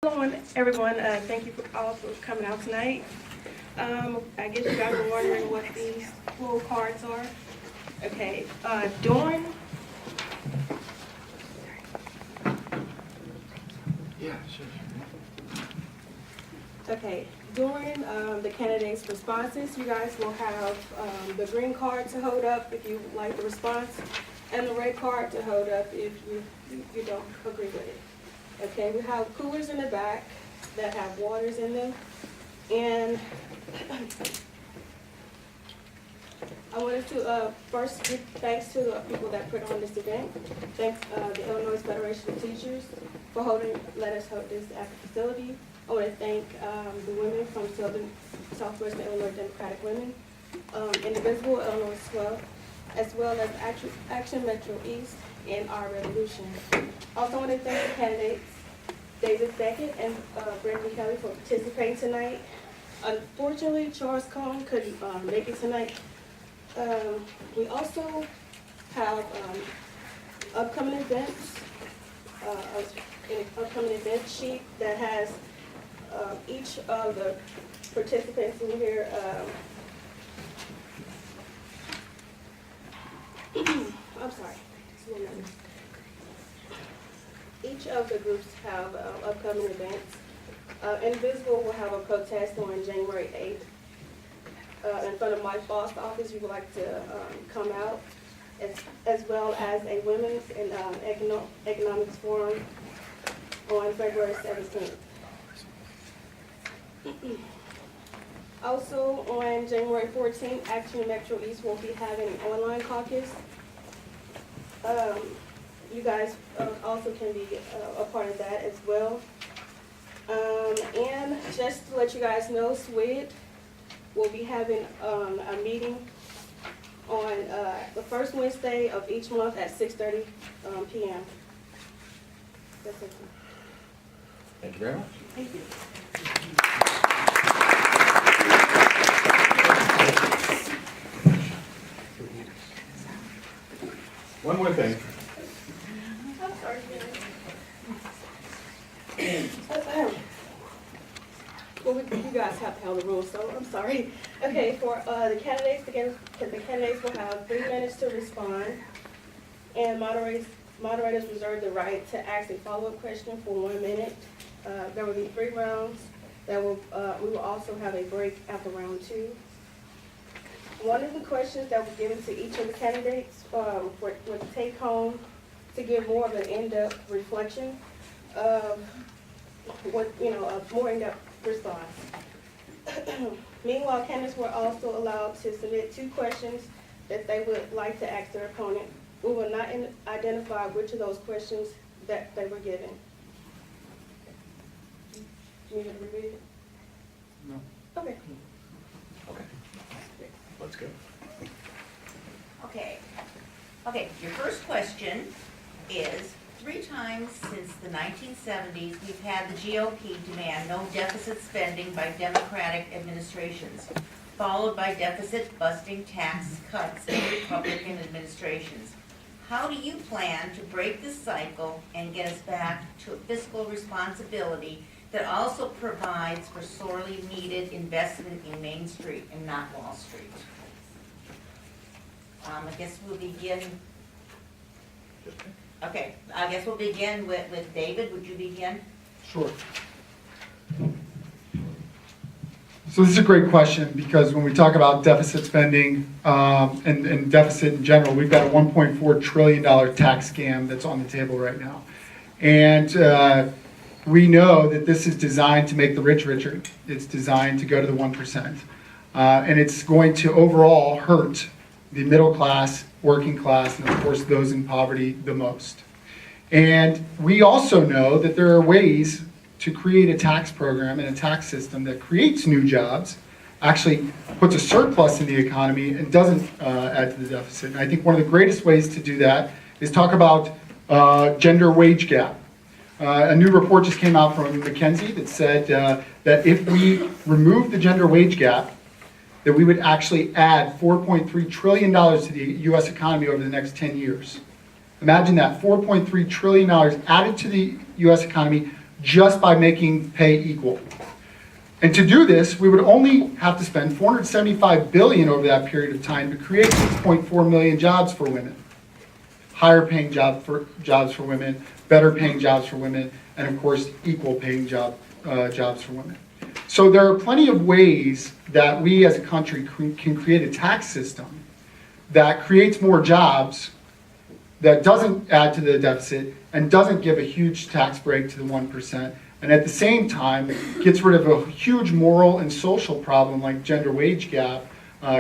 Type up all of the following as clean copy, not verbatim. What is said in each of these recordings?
Hello, everyone. Thank you all for coming out tonight. I guess you guys are wondering what these poll cards are. Okay, during the candidates' responses, you guys will have the green card to hold up if you like the response, and the red card to hold up if you don't agree with it. Okay, we have coolers in the back that have waters in them. And I wanted to first give thanks to the people that put on this event. Thanks the Illinois Federation of Teachers for let us hold this at the facility. I want to thank the women from Southwestern Illinois Democratic Women, Indivisible Illinois 12, as well as Action Metro East and Our Revolution. I also want to thank the candidates, David Bequette and Kelly, for participating tonight. Unfortunately, Charles Cohn couldn't make it tonight. We also have upcoming events, an upcoming event sheet that has each of the participants in here. I'm sorry. Each of the groups have upcoming events. Invisible will have a protest on January 8th in front of my boss office. You would like to come out, as well as a women's and economics forum on February 17th. Also on January 14th, Action Metro East will be having an online caucus. You guys also can be a part of that as well. And just to let you guys know, SWID will be having a meeting on the first Wednesday of each month at 6:30 p.m. That's it. Thank you very much. Thank you. One more thing. I'm sorry. Well, you guys have to hold the rules, so I'm sorry. Okay, for the candidates, again, the candidates will have 3 minutes to respond, and moderators reserve the right to ask a follow-up question for 1 minute. There will be 3 rounds. We will also have a break after round 2. One of the questions that was given to each of the candidates was to take home to give more of an in-depth reflection of what, a more in-depth response. Meanwhile, candidates were also allowed to submit 2 questions that they would like to ask their opponent. We will not identify which of those questions that they were given. You need to repeat it? No. Okay. Okay. Let's go. Okay, your first question is, 3 times since the 1970s, we've had the GOP demand no deficit spending by Democratic administrations, followed by deficit-busting tax cuts in Republican administrations. How do you plan to break this cycle and get us back to a fiscal responsibility that also provides for sorely needed investment in Main Street and not Wall Street? I guess we'll begin. Okay, I guess we'll begin with David. Would you begin? Sure. So this is a great question, because when we talk about deficit spending and deficit in general, we've got a $1.4 trillion tax scam that's on the table right now. And we know that this is designed to make the rich richer. It's designed to go to the 1%. And it's going to overall hurt the middle class, working class, and of course those in poverty the most. And we also know that there are ways to create a tax program and a tax system that creates new jobs, actually puts a surplus in the economy, and doesn't add to the deficit. And I think one of the greatest ways to do that is talk about gender wage gap. A new report just came out from McKinsey that said that if we remove the gender wage gap, that we would actually add $4.3 trillion to the U.S. economy over the next 10 years. Imagine that, $4.3 trillion added to the U.S. economy just by making pay equal. And to do this, we would only have to spend $475 billion over that period of time to create 6.4 million jobs for women. Higher paying jobs for women, better paying jobs for women, and of course, equal paying jobs for women. So there are plenty of ways that we as a country can create a tax system that creates more jobs, that doesn't add to the deficit, and doesn't give a huge tax break to the 1%, and at the same time gets rid of a huge moral and social problem like gender wage gap,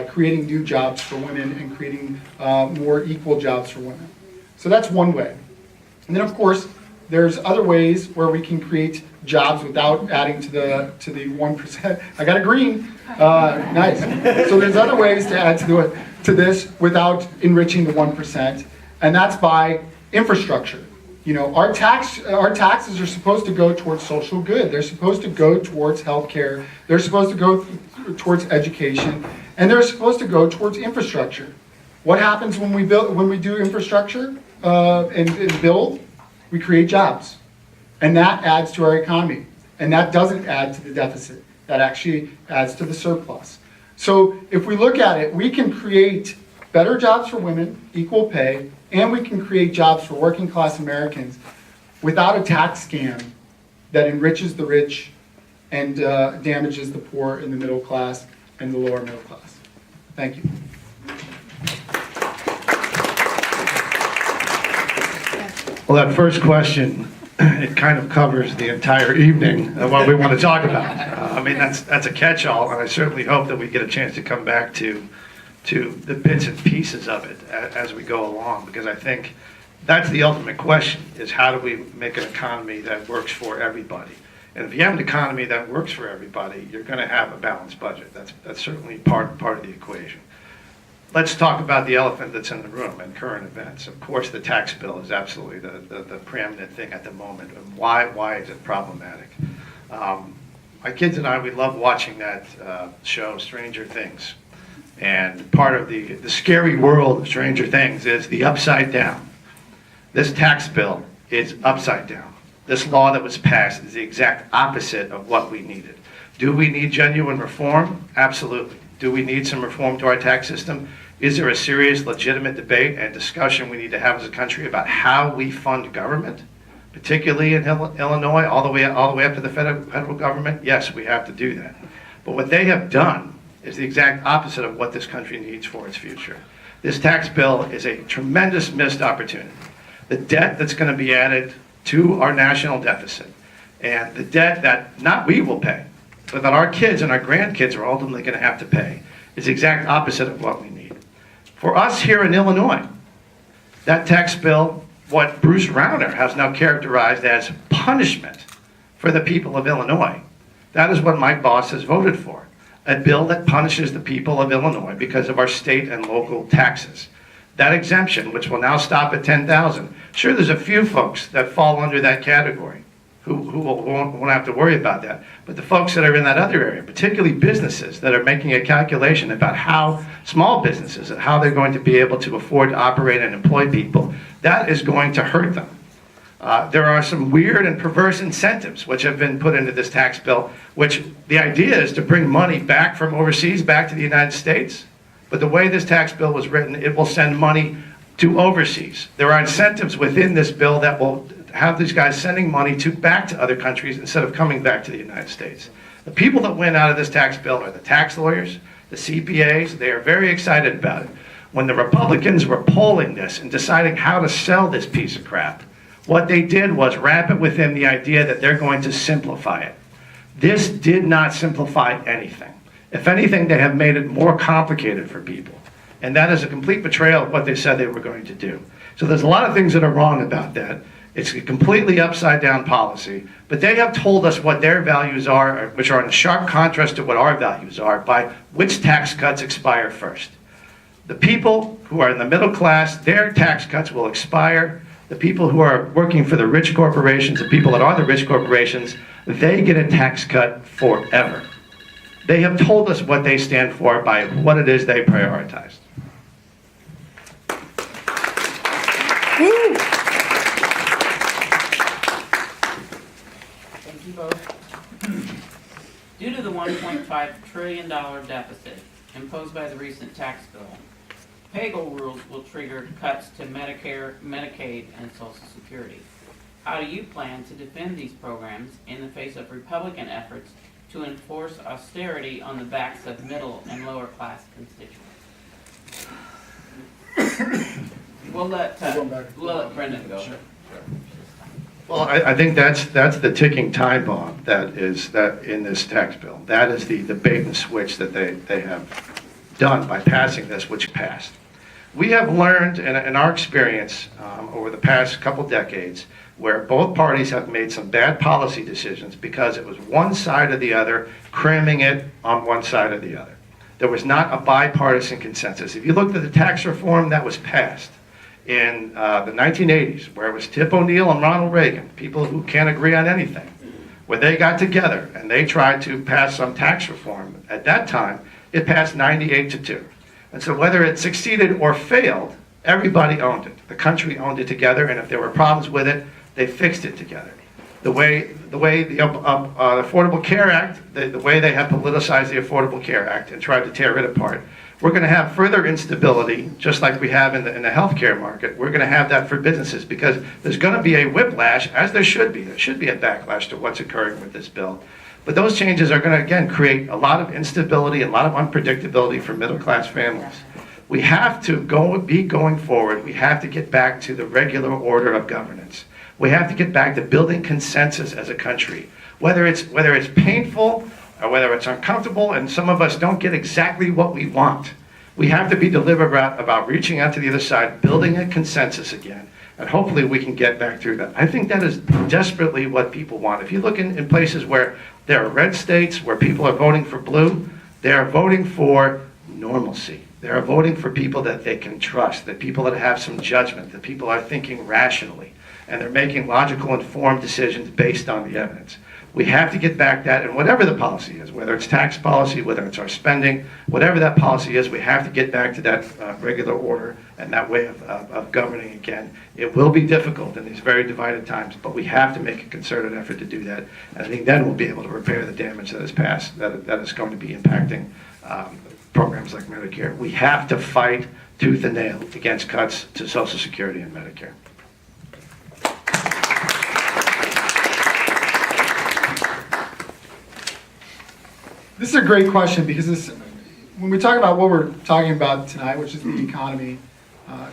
creating new jobs for women and creating more equal jobs for women. So that's one way. And then of course, there's other ways where we can create jobs without adding to the 1%. I got a green, nice. So there's other ways to add to this without enriching the 1%, and that's by infrastructure. You know, our taxes are supposed to go towards social good. They're supposed to go towards healthcare. They're supposed to go towards education, and they're supposed to go towards infrastructure. What happens when we do infrastructure and build? We create jobs, and that adds to our economy, and that doesn't add to the deficit. That actually adds to the surplus. So if we look at it, we can create better jobs for women, equal pay, and we can create jobs for working class Americans without a tax scam that enriches the rich and damages the poor and the middle class and the lower middle class. Thank you. Well, that first question, it kind of covers the entire evening of what we want to talk about. I mean, that's a catch-all, and I certainly hope that we get a chance to come back to the bits and pieces of it as we go along, because I think that's the ultimate question, is how do we make an economy that works for everybody? And if you have an economy that works for everybody, you're going to have a balanced budget. That's certainly part of the equation. Let's talk about the elephant that's in the room and current events. Of course, the tax bill is absolutely the preeminent thing at the moment. And why is it problematic? My kids and I, we love watching that show, Stranger Things. And part of the scary world of Stranger Things is the upside down. This tax bill is upside down. This law that was passed is the exact opposite of what we needed. Do we need genuine reform? Absolutely. Do we need some reform to our tax system? Is there a serious, legitimate debate and discussion we need to have as a country about how we fund government, particularly in Illinois, all the way up to the federal government? Yes, we have to do that. But what they have done is the exact opposite of what this country needs for its future. This tax bill is a tremendous missed opportunity. The debt that's going to be added to our national deficit, and the debt that not we will pay, but that our kids and our grandkids are ultimately going to have to pay, is the exact opposite of what we need. For us here in Illinois, that tax bill, what Bruce Rauner has now characterized as punishment for the people of Illinois, that is what my boss has voted for. A bill that punishes the people of Illinois because of our state and local taxes. That exemption, which will now stop at $10,000, sure, there's a few folks that fall under that category who won't have to worry about that. But the folks that are in that other area, particularly businesses that are making a calculation about how small businesses and how they're going to be able to afford to operate and employ people, that is going to hurt them. There are some weird and perverse incentives which have been put into this tax bill, which the idea is to bring money back from overseas back to the United States. But the way this tax bill was written, it will send money to overseas. There are incentives within this bill that will have these guys sending money back to other countries instead of coming back to the United States. The people that win out of this tax bill are the tax lawyers, the CPAs. They are very excited about it. When the Republicans were polling this and deciding how to sell this piece of crap, what they did was wrap it within the idea that they're going to simplify it. This did not simplify anything. If anything, they have made it more complicated for people. And that is a complete betrayal of what they said they were going to do. So there's a lot of things that are wrong about that. It's a completely upside down policy, but they have told us what their values are, which are in sharp contrast to what our values are, by which tax cuts expire first. The people who are in the middle class, their tax cuts will expire. The people who are working for the rich corporations, the people that are the rich corporations, they get a tax cut forever. They have told us what they stand for by what it is they prioritize. Due to the $1.5 trillion deficit imposed by the recent tax bill, paygo rules will trigger cuts to Medicare, Medicaid, and Social Security. How do you plan to defend these programs in the face of Republican efforts to enforce austerity on the backs of middle and lower class constituents? We'll let Brendan go. Well, I think that's the ticking time bomb that in this tax bill. That is the bait and switch that they have done by passing this, which passed. We have learned in our experience over the past couple decades where both parties have made some bad policy decisions because it was one side or the other cramming it on one side or the other. There was not a bipartisan consensus. If you looked at the tax reform that was passed in the 1980s, where it was Tip O'Neill and Ronald Reagan, people who can't agree on anything, when they got together and they tried to pass some tax reform, at that time, it passed 98-2. And so whether it succeeded or failed, everybody owned it. The country owned it together, and if there were problems with it, they fixed it together. The way the Affordable Care Act, the way they have politicized the Affordable Care Act and tried to tear it apart, we're going to have further instability, just like we have in the healthcare market. We're going to have that for businesses because there's going to be a whiplash, as there should be. There should be a backlash to what's occurring with this bill. But those changes are going to, again, create a lot of instability, a lot of unpredictability for middle-class families. We have to going forward, we have to get back to the regular order of governance. We have to get back to building consensus as a country. Whether it's painful, or whether it's uncomfortable, and some of us don't get exactly what we want. We have to be deliberate about reaching out to the other side, building a consensus again, and hopefully we can get back through that. I think that is desperately what people want. If you look in places where there are red states, where people are voting for blue, they are voting for normalcy. They are voting for people that they can trust, that people that have some judgment, that people are thinking rationally, and they're making logical, informed decisions based on the evidence. We have to get back that, and whatever the policy is, whether it's tax policy, whether it's our spending, whatever that policy is, we have to get back to that regular order and that way of governing again. It will be difficult in these very divided times, but we have to make a concerted effort to do that. And I think then we'll be able to repair the damage that is past, that is going to be impacting programs like Medicare. We have to fight tooth and nail against cuts to Social Security and Medicare. This is a great question because when we talk about what we're talking about tonight, which is the economy,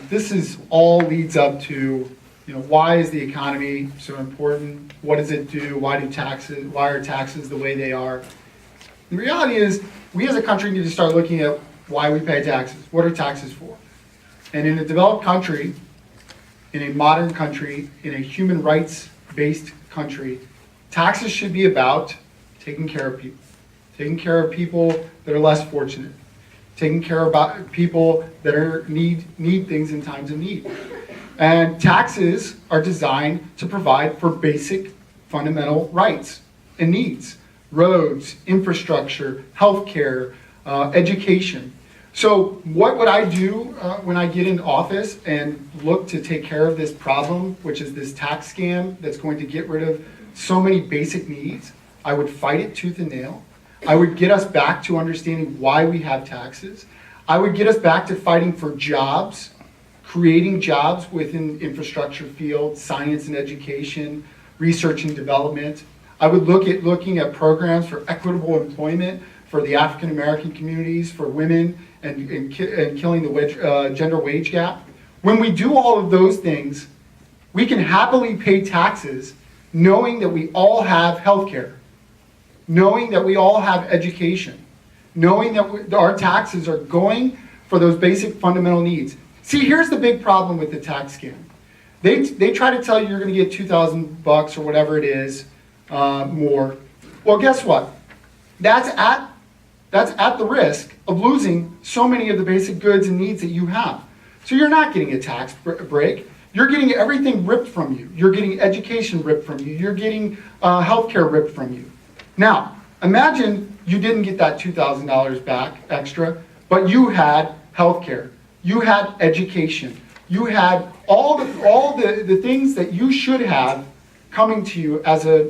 this is all leads up to, why is the economy so important? What does it do? Why are taxes the way they are? The reality is, we as a country need to start looking at why we pay taxes. What are taxes for? And in a developed country, in a modern country, in a human rights-based country, taxes should be about taking care of people. Taking care of people that are less fortunate, taking care of people that need things in times of need. And taxes are designed to provide for basic fundamental rights and needs. Roads, infrastructure, healthcare, education. So what would I do when I get in office and look to take care of this problem, which is this tax scam that's going to get rid of so many basic needs? I would fight it tooth and nail. I would get us back to understanding why we have taxes. I would get us back to fighting for jobs, creating jobs within infrastructure field, science and education, research and development. I would looking at programs for equitable employment for the African American communities, for women, and killing the gender wage gap. When we do all of those things, we can happily pay taxes knowing that we all have health care, knowing that we all have education, knowing that our taxes are going for those basic fundamental needs. See, here's the big problem with the tax scam. They try to tell you you're going to get $2,000 or whatever it is more. Well, guess what? That's at the risk of losing so many of the basic goods and needs that you have. So you're not getting a tax break. You're getting everything ripped from you. You're getting education ripped from you. You're getting healthcare ripped from you. Now, imagine you didn't get that $2,000 back extra, but you had healthcare, you had education, you had all the things that you should have coming to you as a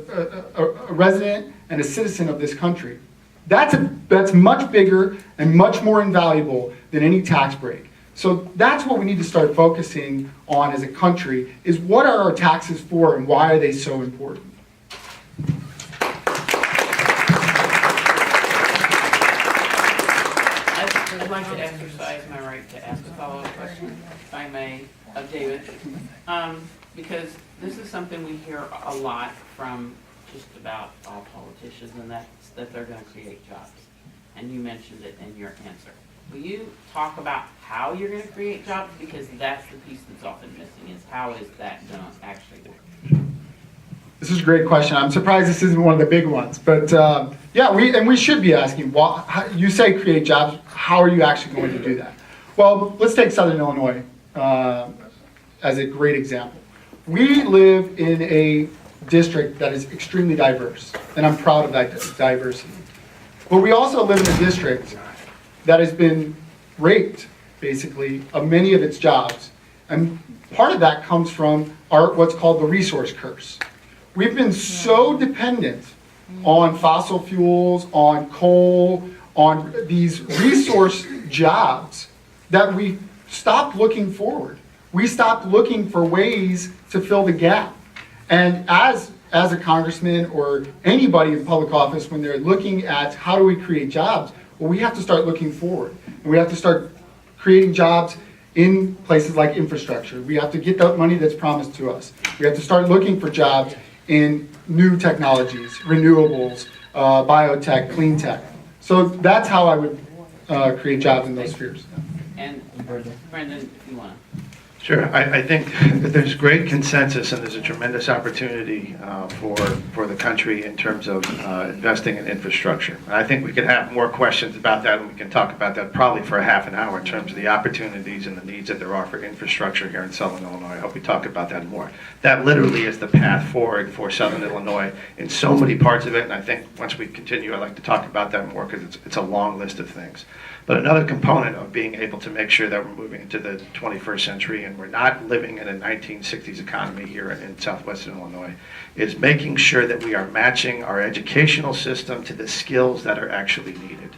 resident and a citizen of this country. That's much bigger and much more invaluable than any tax break. So that's what we need to start focusing on as a country, is what are our taxes for and why are they so important? I'd like to exercise my right to ask a follow-up question, if I may, of David. Because this is something we hear a lot from just about all politicians, and that's that they're gonna create jobs. And you mentioned it in your answer. Will you talk about how you're gonna create jobs? Because that's the piece that's often missing, is how is that gonna actually work? This is a great question. I'm surprised this isn't one of the big ones, but yeah, we should be asking, you say create jobs, how are you actually going to do that? Well, let's take Southern Illinois as a great example. We live in a district that is extremely diverse, and I'm proud of that diversity. But we also live in a district that has been raped, basically, of many of its jobs. And part of that comes from what's called the resource curse. We've been so dependent on fossil fuels, on coal, on these resource jobs that we stopped looking forward. We stopped looking for ways to fill the gap. And as a congressman or anybody in public office, when they're looking at how do we create jobs, well, we have to start looking forward. And we have to start creating jobs in places like infrastructure. We have to get the money that's promised to us. We have to start looking for jobs in new technologies, renewables, biotech, clean tech. So that's how I would create jobs in those spheres. And Brendan, if you want. Sure. I think that there's great consensus and there's a tremendous opportunity for the country in terms of investing in infrastructure. I think we could have more questions about that, and we can talk about that probably for a half an hour in terms of the opportunities and the needs that there are for infrastructure here in Southern Illinois. I hope we talk about that more. That literally is the path forward for Southern Illinois in so many parts of it, and I think once we continue, I'd like to talk about that more because it's a long list of things. But another component of being able to make sure that we're moving into the 21st century and we're not living in a 1960s economy here in southwestern Illinois is making sure that we are matching our educational system to the skills that are actually needed.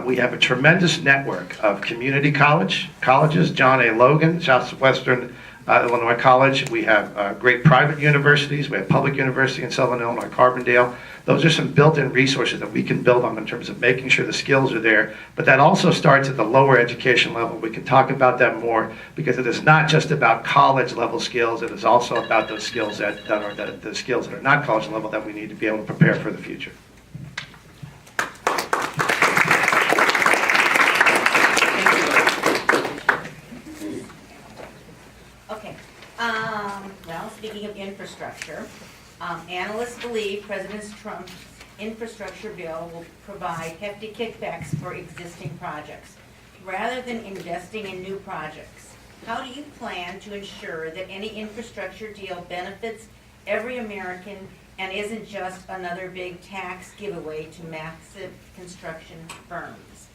We have a tremendous network of community colleges, John A. Logan, Southwestern Illinois College. We have great private universities. We have public university in Southern Illinois, Carbondale. Those are some built-in resources that we can build on in terms of making sure the skills are there. But that also starts at the lower education level. We can talk about that more because it is not just about college level skills. It is also about those skills that are the skills that are not college level that we need to be able to prepare for the future. Okay, well, speaking of infrastructure, analysts believe President Trump's infrastructure bill will provide hefty kickbacks for existing projects, rather than investing in new projects. How do you plan to ensure that any infrastructure deal benefits every American and isn't just another big tax giveaway to massive construction firms?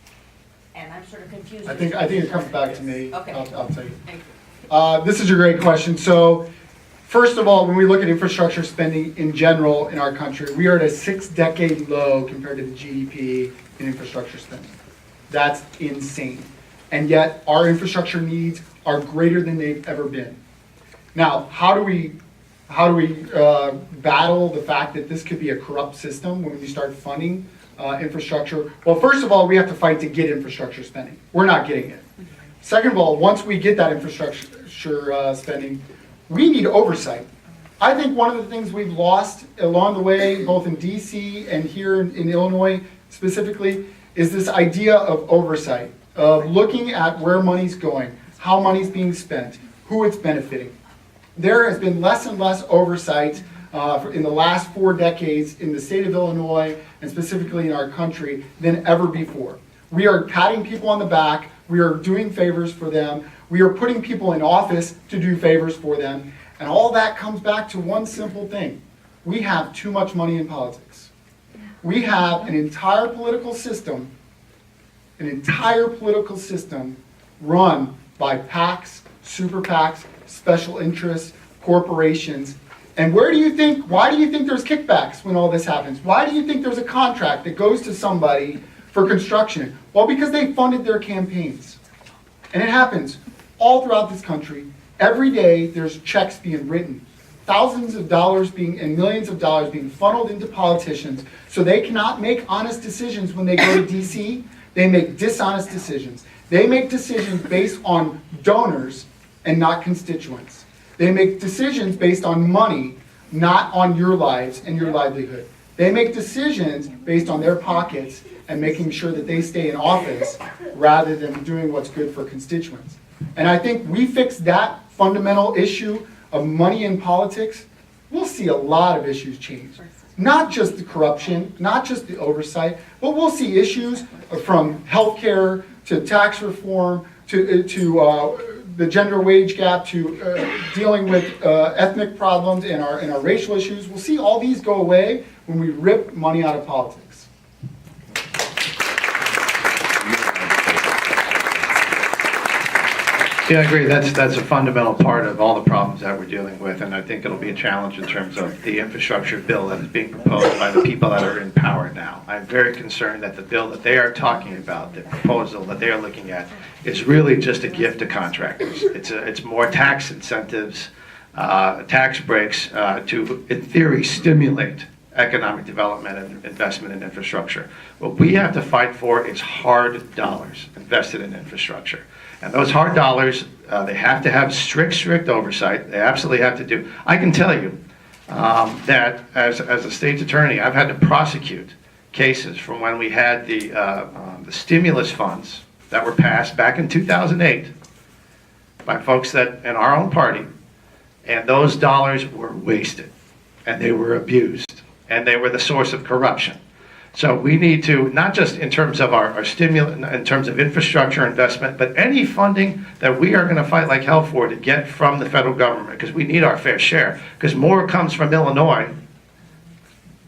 And I'm sort of confused. I think it comes back to me. Okay. I'll tell you. Thank you. This is a great question. So, first of all, when we look at infrastructure spending in general in our country, we are at a 6-decade low compared to the GDP in infrastructure spending. That's insane. And yet, our infrastructure needs are greater than they've ever been. Now, how do we battle the fact that this could be a corrupt system when we start funding infrastructure? Well, first of all, we have to fight to get infrastructure spending. We're not getting it. Second of all, once we get that infrastructure spending, we need oversight. I think one of the things we've lost along the way, both in DC and here in Illinois specifically, is this idea of oversight, of looking at where money's going, how money's being spent, who it's benefiting. There has been less and less oversight in the last 4 decades in the state of Illinois and specifically in our country than ever before. We are patting people on the back. We are doing favors for them. We are putting people in office to do favors for them. And all that comes back to one simple thing. We have too much money in politics. We have an entire political system run by PACs, super PACs, special interests, corporations, And why do you think there's kickbacks when all this happens? Why do you think there's a contract that goes to somebody for construction? Well, because they funded their campaigns. And it happens all throughout this country. Every day there's checks being written, thousands of dollars and millions of dollars being funneled into politicians so they cannot make honest decisions when they go to DC. They make dishonest decisions. They make decisions based on donors and not constituents. They make decisions based on money, not on your lives and your livelihood. They make decisions based on their pockets and making sure that they stay in office rather than doing what's good for constituents. And I think we fix that fundamental issue of money in politics, we'll see a lot of issues change. Not just the corruption, not just the oversight, but we'll see issues from healthcare to tax reform to the gender wage gap to dealing with ethnic problems and our racial issues. We'll see all these go away when we rip money out of politics. Yeah, I agree. That's a fundamental part of all the problems that we're dealing with, and I think it'll be a challenge in terms of the infrastructure bill that is being proposed by the people that are in power now. I'm very concerned that the bill that they are talking about, the proposal that they are looking at, is really just a gift to contractors. It's more tax incentives, tax breaks to, in theory, stimulate economic development and investment in infrastructure. What we have to fight for is hard dollars invested in infrastructure. And those hard dollars, they have to have strict oversight. They absolutely have to do. I can tell you that as a state's attorney, I've had to prosecute cases from when we had the stimulus funds that were passed back in 2008 by folks that in our own party, and those dollars were wasted, and they were abused, and they were the source of corruption. So we need to, not just in terms of our stimulus, in terms of infrastructure investment, but any funding that we are going to fight like hell for to get from the federal government, because we need our fair share, because more comes from Illinois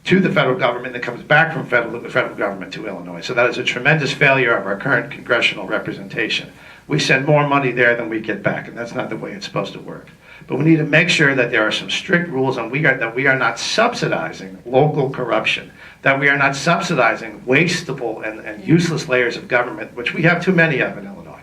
to the federal government than comes back from the federal government to Illinois. So that is a tremendous failure of our current congressional representation. We send more money there than we get back, and that's not the way it's supposed to work. But we need to make sure that there are some strict rules and that we are not subsidizing local corruption, that we are not subsidizing wasteful and useless layers of government, which we have too many of in Illinois.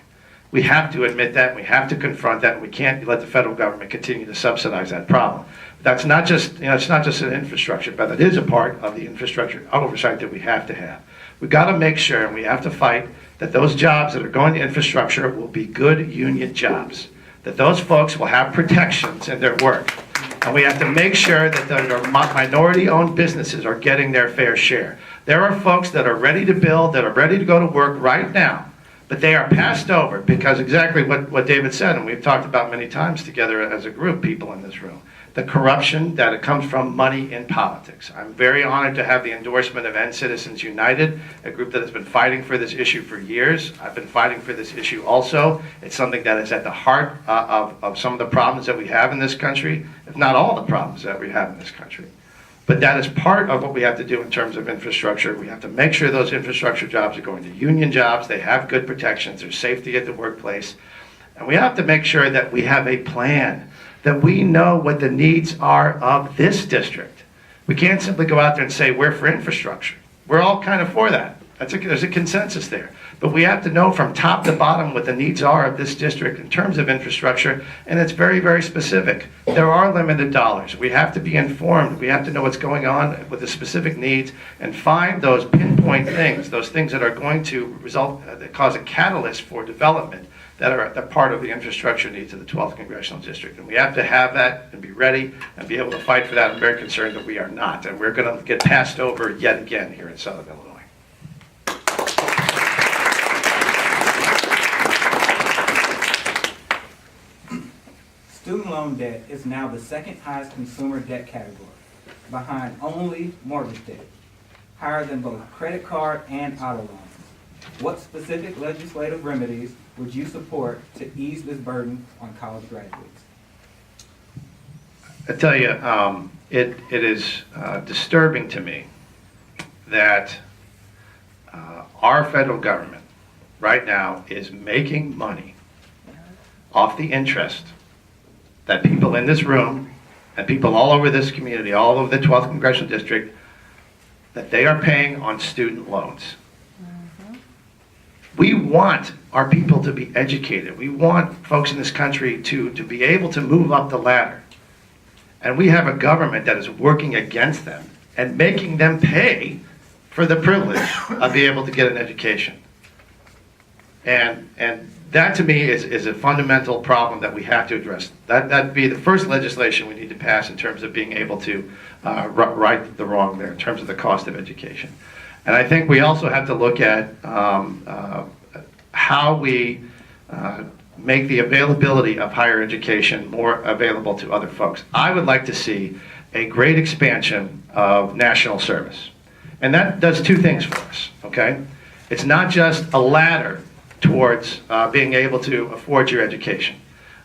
We have to admit that, we have to confront that, and we can't let the federal government continue to subsidize that problem. That's not just, it's not just an infrastructure, but it is a part of the infrastructure oversight that we have to have. We've got to make sure, and we have to fight, that those jobs that are going to infrastructure will be good union jobs, that those folks will have protections in their work. And we have to make sure that the minority-owned businesses are getting their fair share. There are folks that are ready to build, that are ready to go to work right now, but they are passed over because exactly what David said, and we've talked about many times together as a group, people in this room, the corruption that it comes from money in politics. I'm very honored to have the endorsement of End Citizens United, a group that has been fighting for this issue for years. I've been fighting for this issue also. It's something that is at the heart of some of the problems that we have in this country, if not all the problems that we have in this country. But that is part of what we have to do in terms of infrastructure. We have to make sure those infrastructure jobs are going to union jobs, they have good protections, there's safety at the workplace. And we have to make sure that we have a plan, that we know what the needs are of this district. We can't simply go out there and say we're for infrastructure. We're all kind of for that. There's a consensus there. But we have to know from top to bottom what the needs are of this district in terms of infrastructure, and it's very, very specific. There are limited dollars. We have to be informed. We have to know what's going on with the specific needs and find those pinpoint things, those things that are going to result, that cause a catalyst for development, that are the part of the infrastructure needs of the 12th Congressional District. And we have to have that and be ready and be able to fight for that. I'm very concerned that we are not. And we're going to get passed over yet again here in Southern Illinois. Student loan debt is now the second highest consumer debt category, behind only mortgage debt, higher than both credit card and auto loans. What specific legislative remedies would you support to ease this burden on college graduates? I tell you, it is disturbing to me that our federal government right now is making money off the interest that people in this room and people all over this community, all over the 12th Congressional District, that they are paying on student loans. We want our people to be educated. We want folks in this country to be able to move up the ladder. And we have a government that is working against them and making them pay for the privilege of being able to get an education. And that to me is a fundamental problem that we have to address. That'd be the first legislation we need to pass in terms of being able to right the wrong there in terms of the cost of education. And I think we also have to look at how we make the availability of higher education more available to other folks. I would like to see a great expansion of national service. And that does two things for us, okay? It's not just a ladder towards being able to afford your education,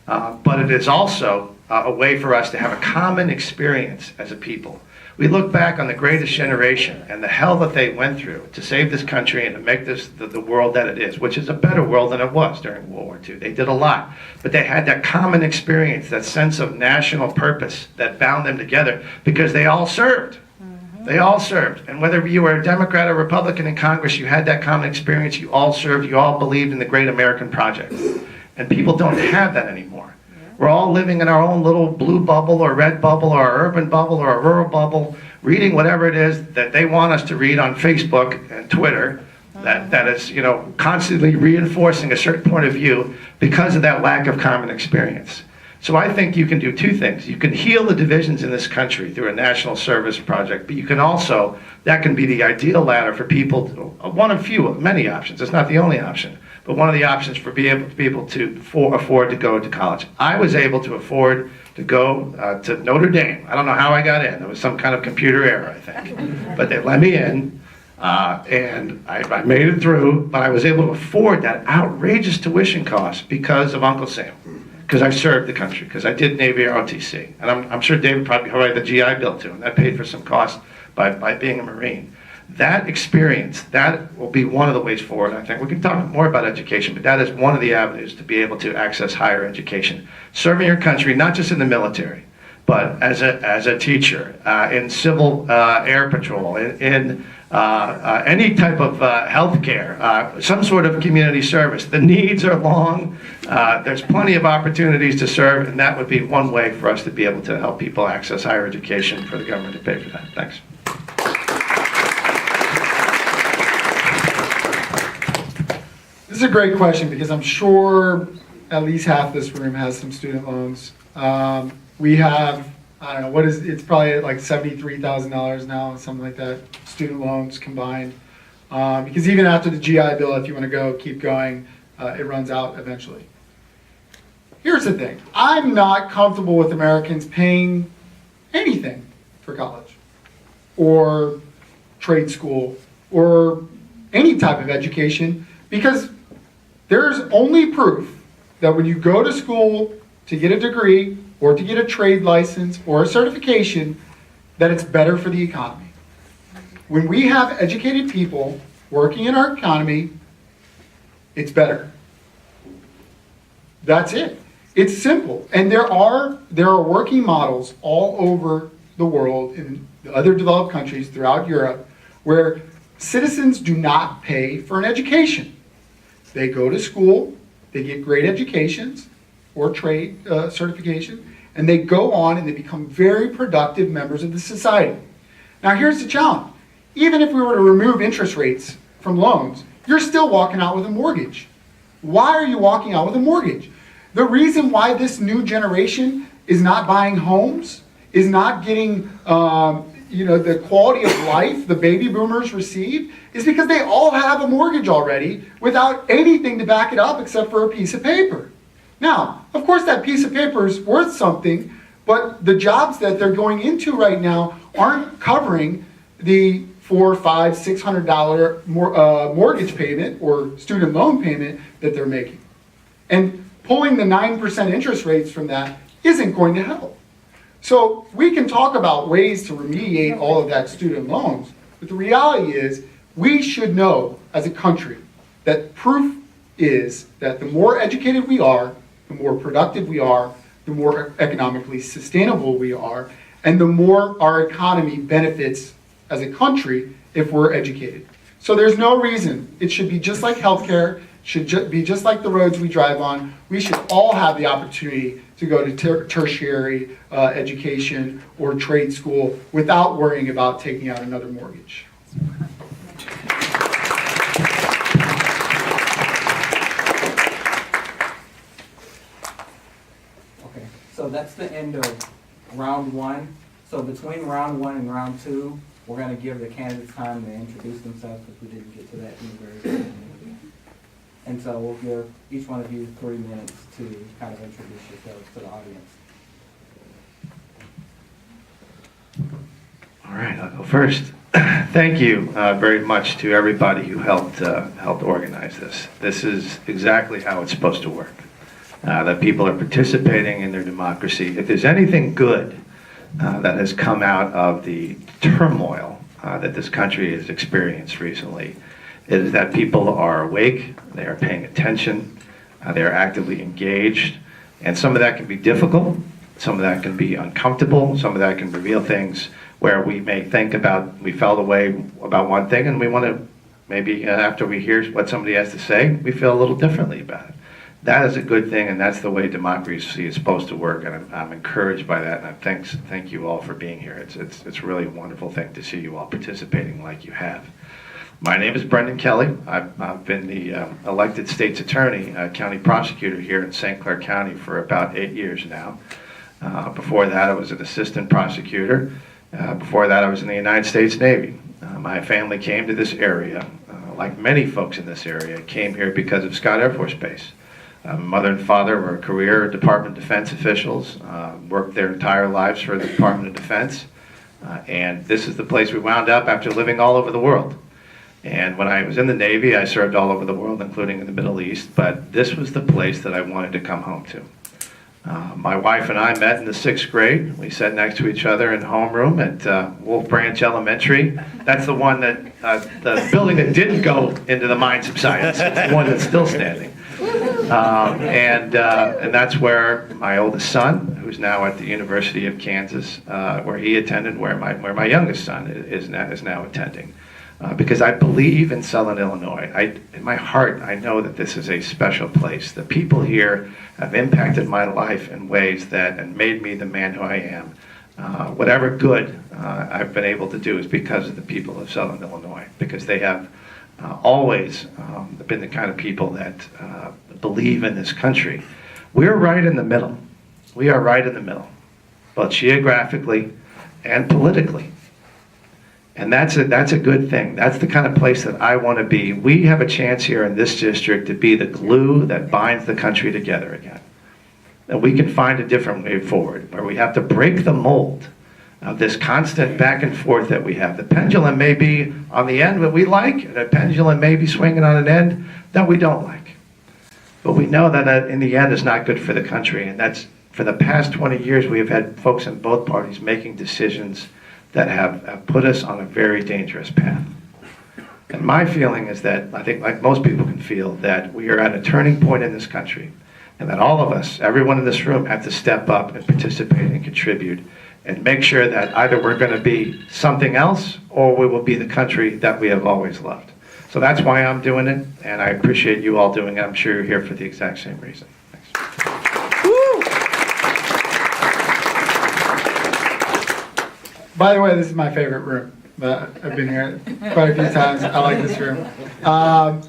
but it is also a way for us to have a common experience as a people. We look back on the greatest generation and the hell that they went through to save this country and to make this the world that it is, which is a better world than it was during World War II. They did a lot, but they had that common experience, that sense of national purpose that bound them together because they all served. They all served. And whether you were a Democrat or Republican in Congress, you had that common experience. You all served. You all believed in the great American project. And people don't have that anymore. We're all living in our own little blue bubble or red bubble or urban bubble or a rural bubble, reading whatever it is that they want us to read on Facebook and Twitter that is, you know, constantly reinforcing a certain point of view because of that lack of common experience. So I think you can do two things. You can heal the divisions in this country through a national service project, but you can also, that can be the ideal ladder for people, one of many options. It's not the only option, but one of the options for people to afford to go to college. I was able to afford to go to Notre Dame. I don't know how I got in. There was some kind of computer error, I think. But they let me in, and I made it through, but I was able to afford that outrageous tuition cost because of Uncle Sam. Because I served the country, because I did Navy ROTC. And I'm sure David probably provided the GI Bill too, and that paid for some cost by being a Marine. That experience, that will be one of the ways forward, I think. We can talk more about education, but that is one of the avenues to be able to access higher education. Serving your country, not just in the military, but as a teacher, in civil air patrol, in any type of health care, some sort of community service. The needs are long. There's plenty of opportunities to serve, and that would be one way for us to be able to help people access higher education for the government to pay for that. Thanks. This is a great question because I'm sure at least half this room has some student loans. We have, I don't know, it's probably like $73,000 now, something like that, student loans combined. Because even after the GI Bill, if you want to keep going, it runs out eventually. Here's the thing. I'm not comfortable with Americans paying anything for college or trade school or any type of education because there's only proof that when you go to school to get a degree or to get a trade license or a certification, that it's better for the economy. When we have educated people working in our economy, it's better. That's it. It's simple. And there are working models all over the world in the other developed countries throughout Europe where citizens do not pay for an education. They go to school, they get great educations or trade certification, and they go on and they become very productive members of the society. Now here's the challenge. Even if we were to remove interest rates from loans, you're still walking out with a mortgage. Why are you walking out with a mortgage? The reason why this new generation is not buying homes, is not getting the quality of life the baby boomers received, is because they all have a mortgage already without anything to back it up except for a piece of paper. Now, of course that piece of paper is worth something, but the jobs that they're going into right now aren't covering the $400, $500, $600 mortgage payment or student loan payment that they're making. And pulling the 9% interest rates from that isn't going to help. So we can talk about ways to remediate all of that student loans, but the reality is we should know as a country that proof is that the more educated we are, the more productive we are, the more economically sustainable we are, and the more our economy benefits as a country if we're educated. So there's no reason. It should be just like healthcare, should be just like the roads we drive on. We should all have the opportunity to go to tertiary education or trade school without worrying about taking out another mortgage. Okay, so that's the end of round one. So between round one and round two, we're gonna give the candidates time to introduce themselves, because we didn't get to that in the very beginning. And so we'll give each one of you 3 minutes to kind of introduce yourselves to the audience. All right, I'll go first. Thank you very much to everybody who helped organize this. This is exactly how it's supposed to work. That people are participating in their democracy. If there's anything good that has come out of the turmoil that this country has experienced recently, is that people are awake, they are paying attention, they are actively engaged, and some of that can be difficult, some of that can be uncomfortable, some of that can reveal things where we may think about, we felt away about one thing, and we want to, maybe after we hear what somebody has to say, we feel a little differently about it. That is a good thing, and that's the way democracy is supposed to work, and I'm encouraged by that, and thank you all for being here. It's really a wonderful thing to see you all participating like you have. My name is Brendan Kelly. I've been the elected state's attorney, county prosecutor here in St. Clair County for about 8 years now. Before that, I was an assistant prosecutor. Before that, I was in the United States Navy. My family came to this area, like many folks in this area, came here because of Scott Air Force Base. Mother and father were career Department of Defense officials, worked their entire lives for the Department of Defense, and this is the place we wound up after living all over the world. And when I was in the Navy, I served all over the world, including in the Middle East, but this was the place that I wanted to come home to. My wife and I met in the 6th grade. We sat next to each other in homeroom at Wolf Branch Elementary. That's the one that, the building that didn't go into the mines of science. It's the one that's still standing. And that's where my oldest son, who's now at the University of Kansas, where he attended, where my youngest son is now attending. Because I believe in Southern Illinois. In my heart, I know that this is a special place. The people here have impacted my life in ways that and made me the man who I am. Whatever good I've been able to do is because of the people of Southern Illinois, because they have always been the kind of people that believe in this country. We're right in the middle. We are right in the middle, both geographically and politically. And that's a good thing. That's the kind of place that I want to be. We have a chance here in this district to be the glue that binds the country together again. And we can find a different way forward, where we have to break the mold of this constant back and forth that we have. The pendulum may be on the end that we like, and the pendulum may be swinging on an end that we don't like. But we know that in the end it's not good for the country. And that's, for the past 20 years, we have had folks in both parties making decisions that have put us on a very dangerous path. And my feeling is that, I think like most people can feel, that we are at a turning point in this country, and that all of us, everyone in this room, have to step up and participate and contribute and make sure that either we're going to be something else or we will be the country that we have always loved. So that's why I'm doing it, and I appreciate you all doing it. I'm sure you're here for the exact same reason. Thanks. By the way, this is my favorite room. I've been here quite a few times. I like this room.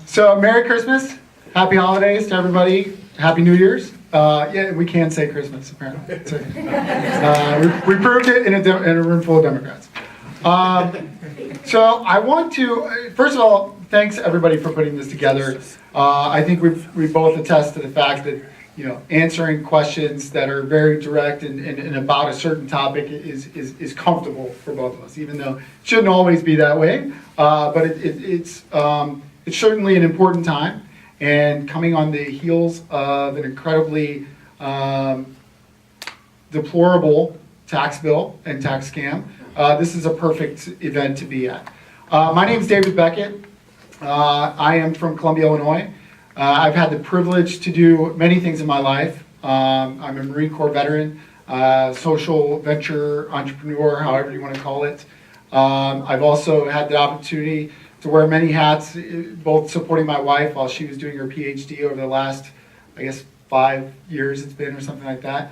So Merry Christmas, Happy Holidays to everybody, Happy New Year's. Yeah, we can say Christmas apparently. We proved it in a room full of Democrats. So I want to, first of all, thanks everybody for putting this together. I think we both attest to the fact that, you know, answering questions that are very direct and about a certain topic is comfortable for both of us, even though it shouldn't always be that way. But it's certainly an important time, and coming on the heels of an incredibly deplorable tax bill and tax scam, this is a perfect event to be at. My name is David Bequette. I am from Columbia, Illinois. I've had the privilege to do many things in my life. I'm a Marine Corps veteran, social venture entrepreneur, however you want to call it. I've also had the opportunity to wear many hats, both supporting my wife while she was doing her PhD over the last, I guess, 5 years it's been or something like that.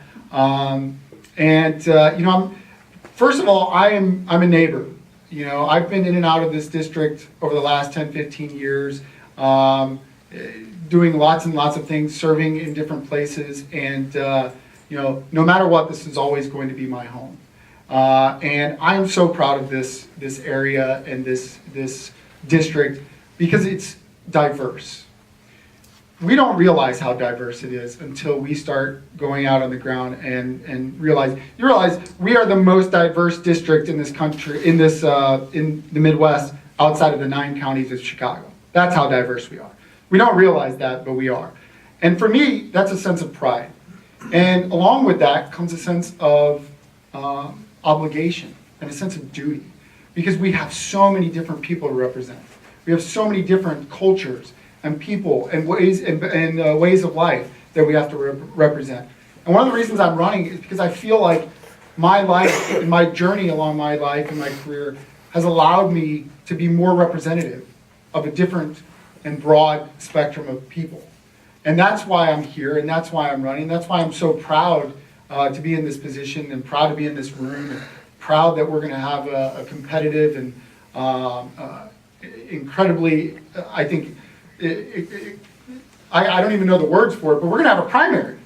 First of all, I'm a neighbor. You know, I've been in and out of this district over the last 10, 15 years, doing lots and lots of things, serving in different places, and no matter what, this is always going to be my home. And I'm so proud of this area and this district because it's diverse. We don't realize how diverse it is until we start going out on the ground and realize we are the most diverse district in this country, in the Midwest, outside of the 9 counties of Chicago. That's how diverse we are. We don't realize that, but we are. And for me, that's a sense of pride. And along with that comes a sense of obligation and a sense of duty, because we have so many different people to represent. We have so many different cultures and people and ways ways of life that we have to represent. And one of the reasons I'm running is because I feel like my life and my journey along my life and my career has allowed me to be more representative of a different and broad spectrum of people. And that's why I'm here, and that's why I'm running. That's why I'm so proud to be in this position, and proud to be in this room, and proud that we're going to have a competitive and incredibly, I think, I don't even know the words for it, but we're going to have a primary,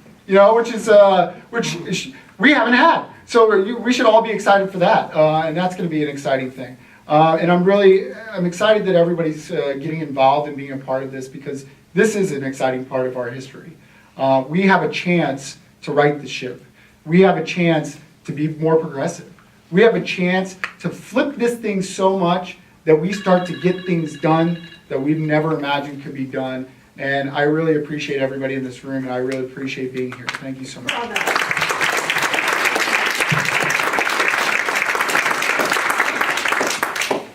which we haven't had. So we should all be excited for that, and that's going to be an exciting thing. And I'm excited that everybody's getting involved and being a part of this, because this is an exciting part of our history. We have a chance to right the ship. We have a chance to be more progressive. We have a chance to flip this thing so much that we start to get things done that we've never imagined could be done. And I really appreciate everybody in this room, and I really appreciate being here. Thank you so much.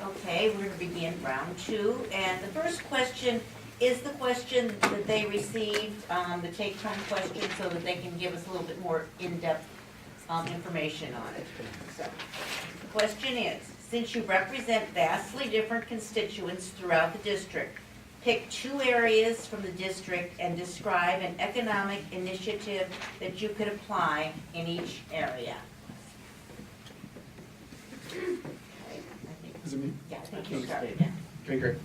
Okay, we're going to begin round 2, and the first question is the question that they received, the take-home question, so that they can give us a little bit more in-depth information on it. So, the question is, since you represent vastly different constituents throughout the district, pick 2 areas from the district and describe an economic initiative that you could apply in each area. Okay, Is it me? yeah, I think you started, yeah. Okay, great.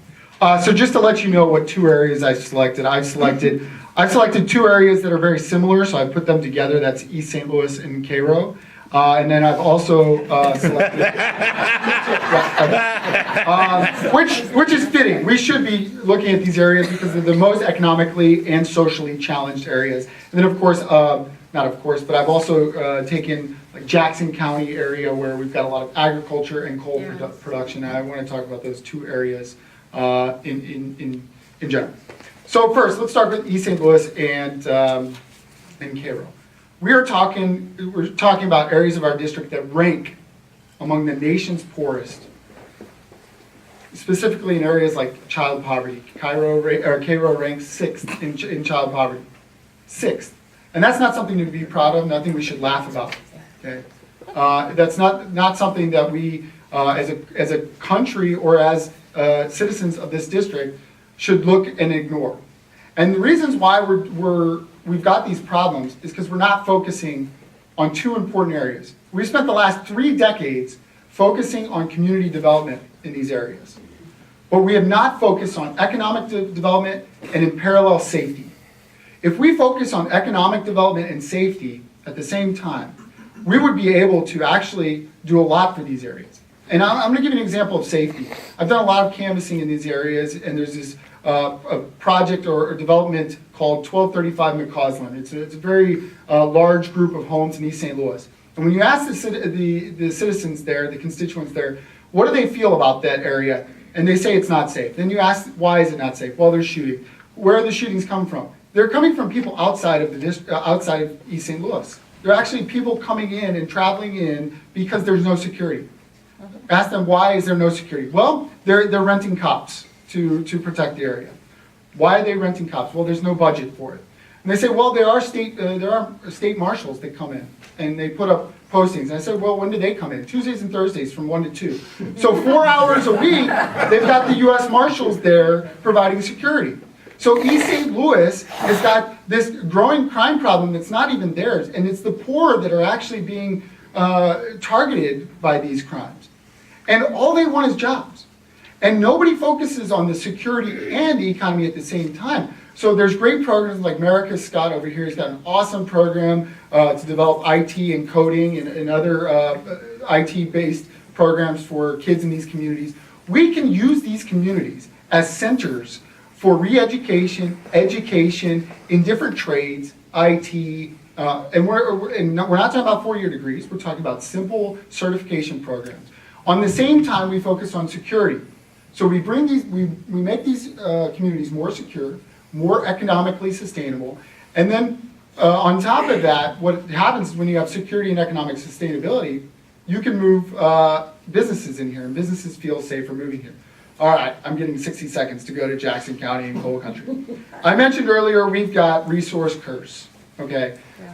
So just to let you know what 2 areas I selected, I've selected 2 areas that are very similar, so I put them together. That's East St. Louis and Cairo. And then I've also selected, which is fitting. We should be looking at these areas because they're the most economically and socially challenged areas. And then of course, not of course, but I've also taken like Jackson County area where we've got a lot of agriculture and coal production. And I want to talk about those 2 areas in general. So first, let's start with East St. Louis and Cairo. We're talking about areas of our district that rank among the nation's poorest, specifically in areas like child poverty. Cairo ranks 6th in child poverty, 6th, and that's not something to be proud of. Nothing we should laugh about. Okay, that's not something that we, as a country or as citizens of this district, should look and ignore. And the reasons why we've got these problems is because we're not focusing on 2 important areas. We've spent the last 3 decades focusing on community development in these areas. But we have not focused on economic development and in parallel safety. If we focus on economic development and safety at the same time, we would be able to actually do a lot for these areas. And I'm going to give you an example of safety. I've done a lot of canvassing in these areas, and there's this a project or development called 1235 McCausland. It's a very large group of homes in East St. Louis. And when you ask the citizens there, the constituents there, what do they feel about that area? And they say it's not safe. Then you ask, why is it not safe? Well, there's shooting. Where are the shootings come from? They're coming from people outside of outside of East St. Louis. They're actually people coming in and traveling in because there's no security. Ask them, why is there no security? Well, they're renting cops to protect the area. Why are they renting cops? Well, there's no budget for it. And they say, well, there are state marshals that come in, and they put up postings. And I said, well, when do they come in? Tuesdays and Thursdays from 1 to 2. So 4 hours a week, they've got the U.S. Marshals there providing security. So East St. Louis has got this growing crime problem that's not even theirs, and it's the poor that are actually being targeted by these crimes. And all they want is jobs. And nobody focuses on the security and the economy at the same time. So there's great programs like America Scott over here has got an awesome program to develop IT and coding and other IT-based programs for kids in these communities. We can use these communities as centers for re-education, education in different trades, IT, and we're not talking about 4-year degrees, we're talking about simple certification programs. On the same time, we focus on security. So we bring these, we make these communities more secure, more economically sustainable, and then on top of that, what happens is when you have security and economic sustainability, you can move businesses in here, and businesses feel safer moving here. All right, I'm getting 60 seconds to go to Jackson County and Coal Country. I mentioned earlier we've got resource curse, okay? Yeah.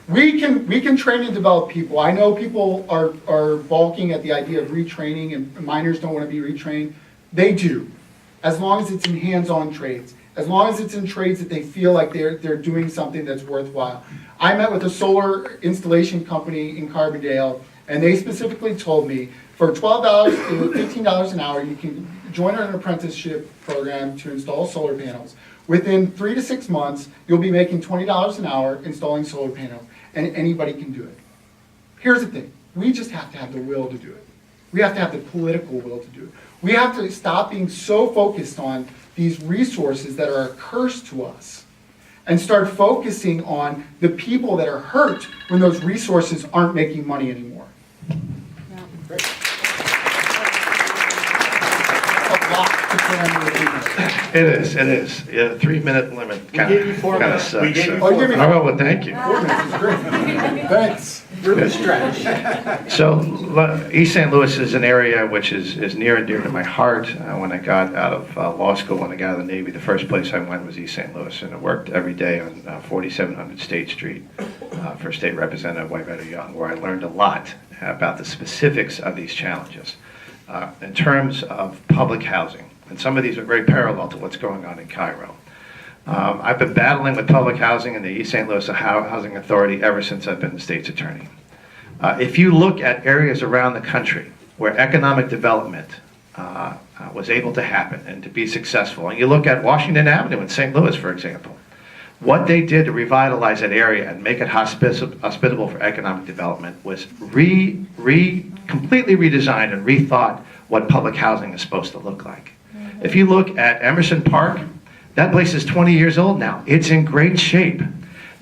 We can train and develop people. I know people are balking at the idea of retraining, and minors don't want to be retrained. They do, as long as it's in hands-on trades, as long as it's in trades that they feel like they're doing something that's worthwhile. I met with a solar installation company in Carbondale, and they specifically told me for $12 to $15 an hour, you can join an apprenticeship program to install solar panels. Within 3 to 6 months, you'll be making $20 an hour installing solar panels, and anybody can do it. Here's the thing, we just have to have the will to do it. We have to have the political will to do it. We have to stop being so focused on these resources that are a curse to us and start focusing on the people that are hurt when those resources aren't making money anymore. Great. A lot to cram into this. It is. Yeah, the 3-minute limit We gave you 4 minutes. sucks. We gave you Oh, 4 give me- minutes. Oh, well, thank you. 4 minutes is great. Thanks. You're the stretch. So East St. Louis is an area which is near and dear to my heart. When I got out of law school, when I got out of the Navy, the first place I went was East St. Louis, and I worked every day on 4700 State Street for State Representative Whitehead Young, where I learned a lot about the specifics of these challenges. In terms of public housing, and some of these are very parallel to what's going on in Cairo. I've been battling with public housing in the East St. Louis Housing Authority ever since I've been the state's attorney. If you look at areas around the country where economic development was able to happen and to be successful, and you look at Washington Avenue in St. Louis, for example, what they did to revitalize that area and make it hospitable for economic development was completely redesigned and rethought what public housing is supposed to look like. If you look at Emerson Park, that place is 20 years old now. It's in great shape.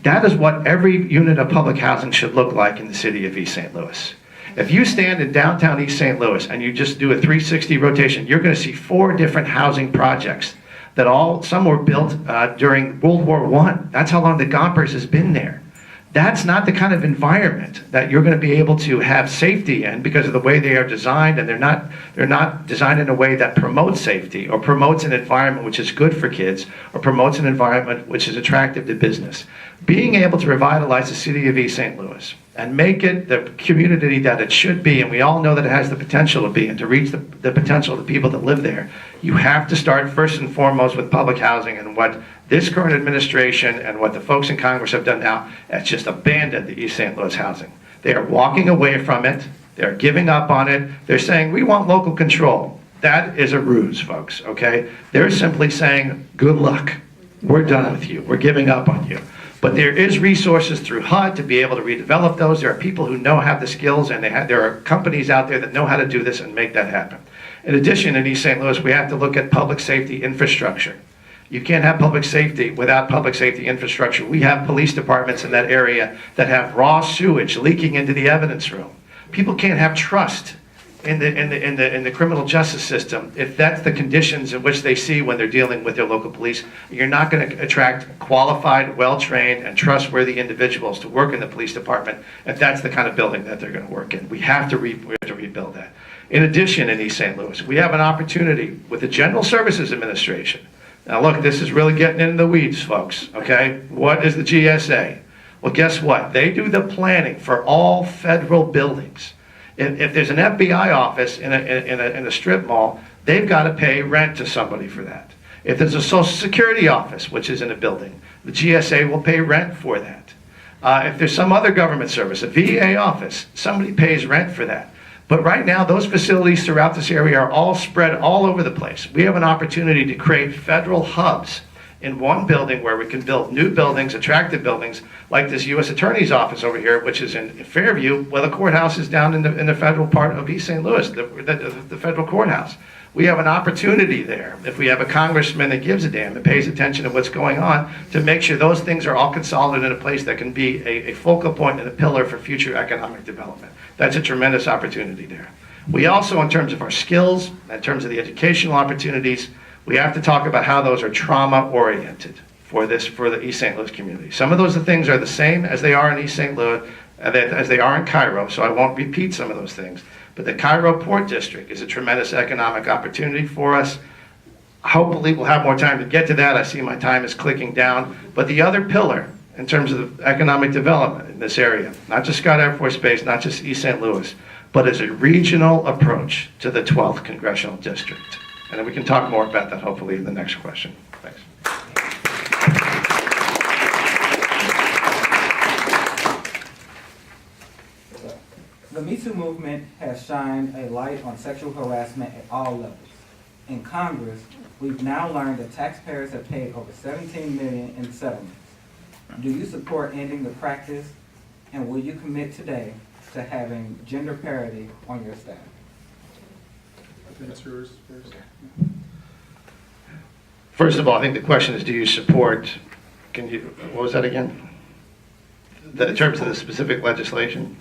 That is what every unit of public housing should look like in the city of East St. Louis. If you stand in downtown East St. Louis and you just do a 360 rotation, you're going to see 4 different housing projects that some were built during World War I. That's how long the Gompers has been there. That's not the kind of environment that you're going to be able to have safety in because of the way they are designed, and they're not designed in a way that promotes safety or promotes an environment which is good for kids or promotes an environment which is attractive to business. Being able to revitalize the city of East St. Louis and make it the community that it should be, and we all know that it has the potential to be, and to reach the potential of the people that live there, you have to start first and foremost with public housing. And what this current administration and what the folks in Congress have done now, it's just abandoned the East St. Louis housing. They are walking away from it. They're giving up on it. They're saying, we want local control. That is a ruse, folks, okay? They're simply saying, good luck. We're done with you. We're giving up on you. But there is resources through HUD to be able to redevelop those. There are people who have the skills, and there are companies out there that know how to do this and make that happen. In addition, in East St. Louis, we have to look at public safety infrastructure. You can't have public safety without public safety infrastructure. We have police departments in that area that have raw sewage leaking into the evidence room. People can't have trust in the criminal justice system if that's the conditions in which they see when they're dealing with their local police. You're not going to attract qualified, well-trained, and trustworthy individuals to work in the police department if that's the kind of building that they're going to work in. We have to rebuild that. In addition, in East St. Louis, we have an opportunity with the General Services Administration Now look, this is really getting into the weeds, folks, okay? What is the GSA? Well, guess what? They do the planning for all federal buildings. If there's an FBI office in a strip mall, they've got to pay rent to somebody for that. If there's a Social Security office, which is in a building, the GSA will pay rent for that. If there's some other government service, a VA office, somebody pays rent for that. But right now, those facilities throughout this area are all spread all over the place. We have an opportunity to create federal hubs in one building where we can build new buildings, attractive buildings, like this U.S. Attorney's Office over here, which is in Fairview, where the courthouse is down in the federal part of East St. Louis, the federal courthouse. We have an opportunity there, if we have a congressman that gives a damn and pays attention to what's going on, to make sure those things are all consolidated in a place that can be a focal point and a pillar for future economic development. That's a tremendous opportunity there. We also, in terms of our skills, in terms of the educational opportunities, we have to talk about how those are trauma-oriented for the East St. Louis community. Some of those things are the same as they are in East St. Louis, as they are in Cairo, so I won't repeat some of those things. But the Cairo Port District is a tremendous economic opportunity for us. Hopefully we'll have more time to get to that. I see my time is clicking down. But the other pillar in terms of the economic development in this area, not just Scott Air Force Base, not just East St. Louis, but as a regional approach to the 12th Congressional District. And then we can talk more about that hopefully in the next question. Thanks. The Me Too movement has shined a light on sexual harassment at all levels. In Congress, we've now learned that taxpayers have paid over $17 million in settlements. Do you support ending the practice, and will you commit today to having gender parity on your staff? That's yours first. First of all, I think the question is, do you support, what was that again? In terms of the specific legislation?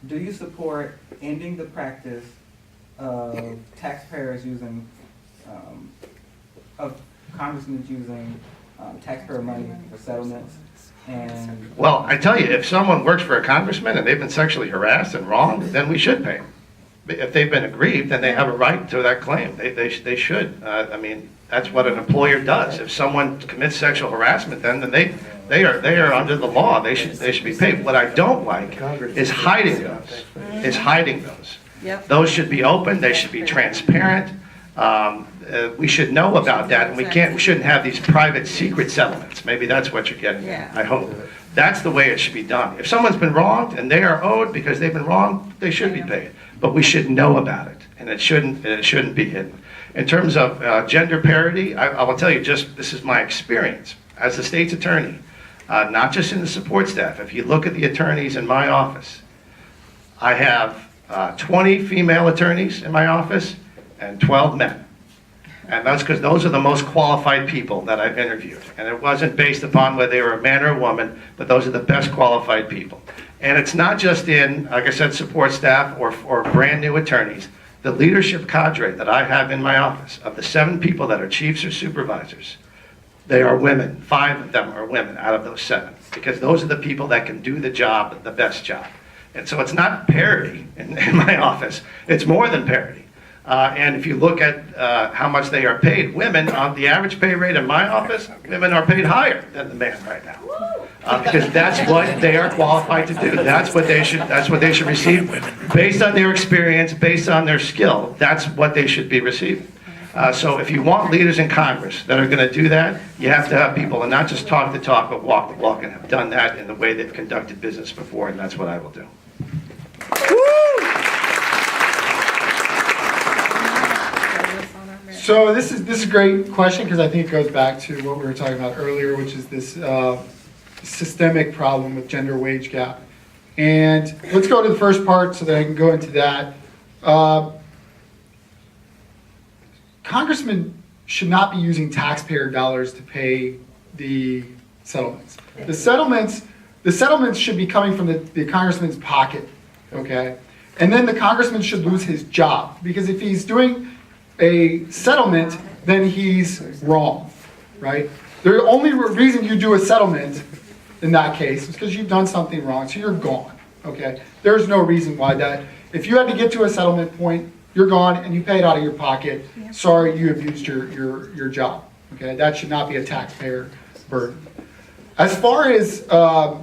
Do you support ending the practice of taxpayers using, of congressmen using taxpayer money for settlements? And Well, I tell you, if someone works for a congressman and they've been sexually harassed and wronged, then we should pay them. If they've been aggrieved, then they have a right to that claim. They should. I mean, that's what an employer does. If someone commits sexual harassment, then they are under the law. They should be paid. What I don't like is hiding those. Yep. Those should be open. They should be transparent. We should know about that, and we shouldn't have these private secret settlements. Maybe that's what you're getting at, I hope. That's the way it should be done. If someone's been wronged and they are owed because they've been wronged, they should be paid. But we should know about it, and it shouldn't be hidden. In terms of gender parity, I will tell you, this is my experience as the state's attorney, not just in the support staff. If you look at the attorneys in my office, I have 20 female attorneys in my office and 12 men. And that's because those are the most qualified people that I've interviewed. And it wasn't based upon whether they were a man or a woman, but those are the best qualified people. And it's not just in, like I said, support staff or brand new attorneys. The leadership cadre that I have in my office, of the 7 people that are chiefs or supervisors, they are women. 5 of them are women out of those 7, because those are the people that can do the job, the best job. And so it's not parity in my office. It's more than parity. And if you look at how much they are paid, women, on the average pay rate in my office, women are paid higher than the men right now. Because that's what they are qualified to do. That's what they should receive. Based on their experience, based on their skill, that's what they should be receiving. So if you want leaders in Congress that are going to do that, you have to have people and not just talk the talk, but walk the walk, and have done that in the way they've conducted business before, and that's what I will do. So this is a great question, because I think it goes back to what we were talking about earlier, which is this systemic problem with gender wage gap. And let's go to the first part so that I can go into that. Congressmen should not be using taxpayer dollars to pay the settlements. The settlements should be coming from the congressman's pocket, okay? And then the congressman should lose his job, because if he's doing a settlement, then he's wrong, right? The only reason you do a settlement in that case is because you've done something wrong, so you're gone, okay? There's no reason why that. If you had to get to a settlement point, you're gone and you pay it out of your pocket. Sorry, you abused your job, Okay, that should not be a taxpayer burden. As far as the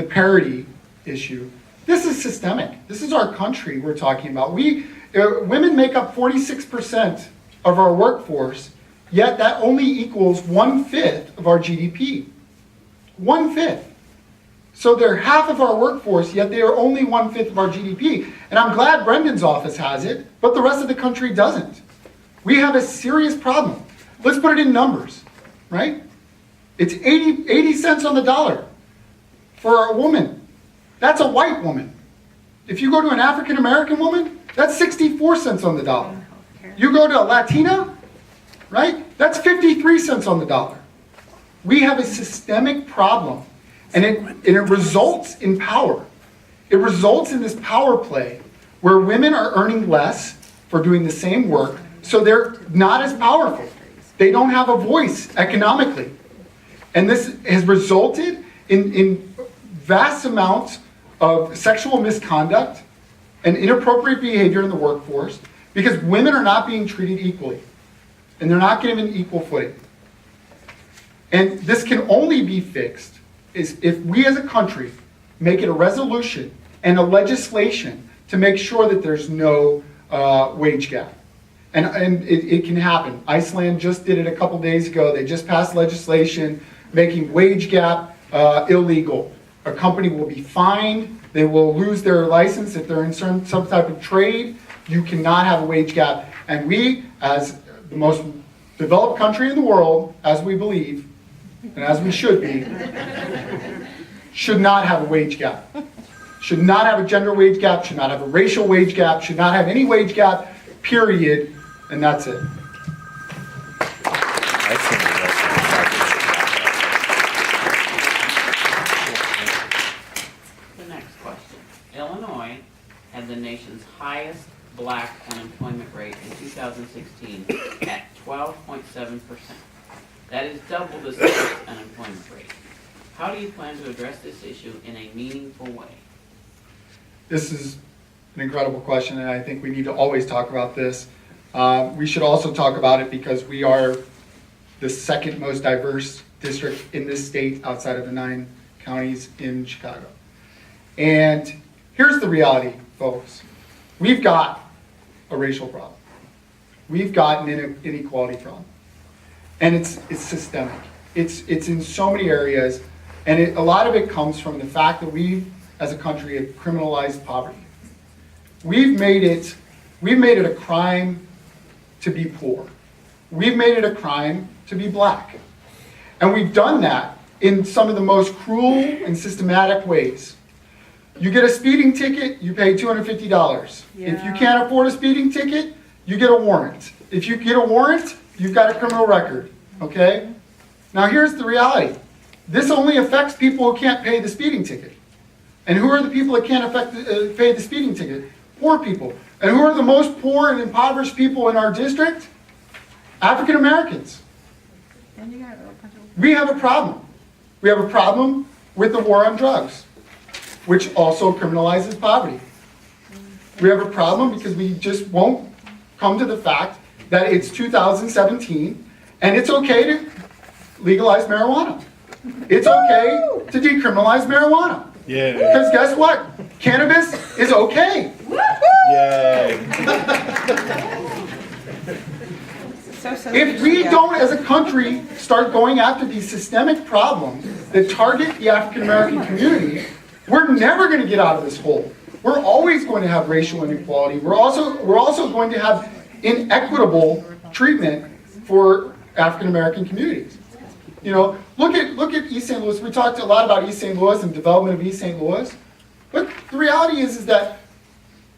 parity issue, this is systemic. This is our country we're talking about. Women make up 46% of our workforce, yet that only equals 1/5 of our GDP. 1/5. So they're half of our workforce, yet they are only 1/5 of our GDP. And I'm glad Brendan's office has it, but the rest of the country doesn't. We have a serious problem. Let's put it in numbers, right? It's 80 cents on the dollar for a woman. That's a white woman. If you go to an African American woman, that's 64 cents on the dollar. You go to a Latina, right? That's 53 cents on the dollar. We have a systemic problem, and it results in power. It results in this power play where women are earning less for doing the same work, so they're not as powerful. They don't have a voice economically. And this has resulted in vast amounts of sexual misconduct and inappropriate behavior in the workforce because women are not being treated equally and they're not given equal footing. And this can only be fixed if we as a country make it a resolution and a legislation to make sure that there's no wage gap. And it can happen. Iceland just did it a couple days ago. They just passed legislation making wage gap illegal. A company will be fined. They will lose their license if they're in some type of trade. You cannot have a wage gap. And we, as the most developed country in the world, as we believe, and as we should be, should not have a wage gap. Should not have a gender wage gap, should not have a racial wage gap, should not have any wage gap, period, and that's it. The next question. Illinois had the nation's highest black unemployment rate in 2016 at 12.7%. That is double the state's unemployment rate. How do you plan to address this issue in a meaningful way? This is an incredible question, and I think we need to always talk about this. We should also talk about it because we are the second most diverse district in this state outside of the 9 counties in Chicago. And here's the reality, folks. We've got a racial problem. We've got an inequality problem. And it's systemic. It's in so many areas, and a lot of it comes from the fact that we, as a country, have criminalized poverty. We've made it a crime to be poor. We've made it a crime to be black. And we've done that in some of the most cruel and systematic ways. You get a speeding ticket, you pay $250. If you can't afford a speeding ticket, you get a warrant. If you get a warrant, you've got a criminal record, okay? Now here's the reality. This only affects people who can't pay the speeding ticket. And who are the people that can't pay the speeding ticket? Poor people. And who are the most poor and impoverished people in our district? African Americans. We have a problem. We have a problem with the war on drugs, which also criminalizes poverty. We have a problem because we just won't come to the fact that it's 2017 and it's okay to legalize marijuana. It's okay to decriminalize marijuana. Yeah. Because guess what? Cannabis is okay. Yay. If we don't, as a country, start going after these systemic problems that target the African American community, we're never going to get out of this hole. We're always going to have racial inequality. We're also going to have inequitable treatment for African American communities. You know, look at East St. Louis. We talked a lot about East St. Louis and development of East St. Louis. But the reality is that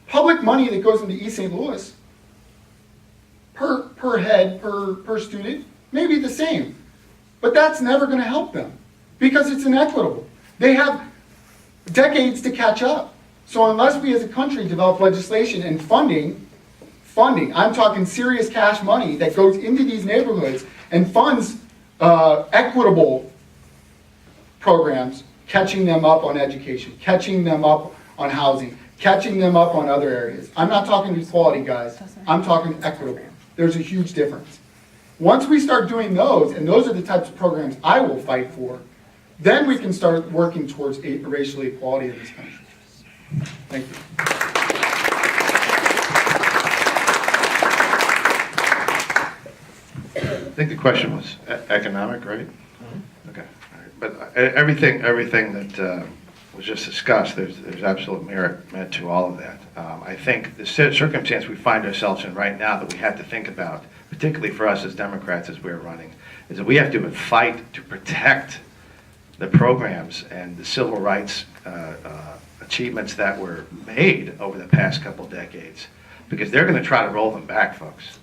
public money that goes into East St. Louis per head, per student, may be the same. But that's never going to help them because it's inequitable. They have decades to catch up. So unless we as a country develop legislation and funding, I'm talking serious cash money that goes into these neighborhoods and funds equitable programs, catching them up on education, catching them up on housing, catching them up on other areas. I'm not talking equality, guys. I'm talking equitable. There's a huge difference. Once we start doing those, and those are the types of programs I will fight for, then we can start working towards racial equality in this country. Thank you. I think the question was economic, right? Okay. All right. But everything that was just discussed, there's absolute merit to all of that. I think the circumstance we find ourselves in right now that we have to think about, particularly for us as Democrats as we're running, is that we have to fight to protect the programs and the civil rights achievements that were made over the past couple decades, because they're going to try to roll them back, folks.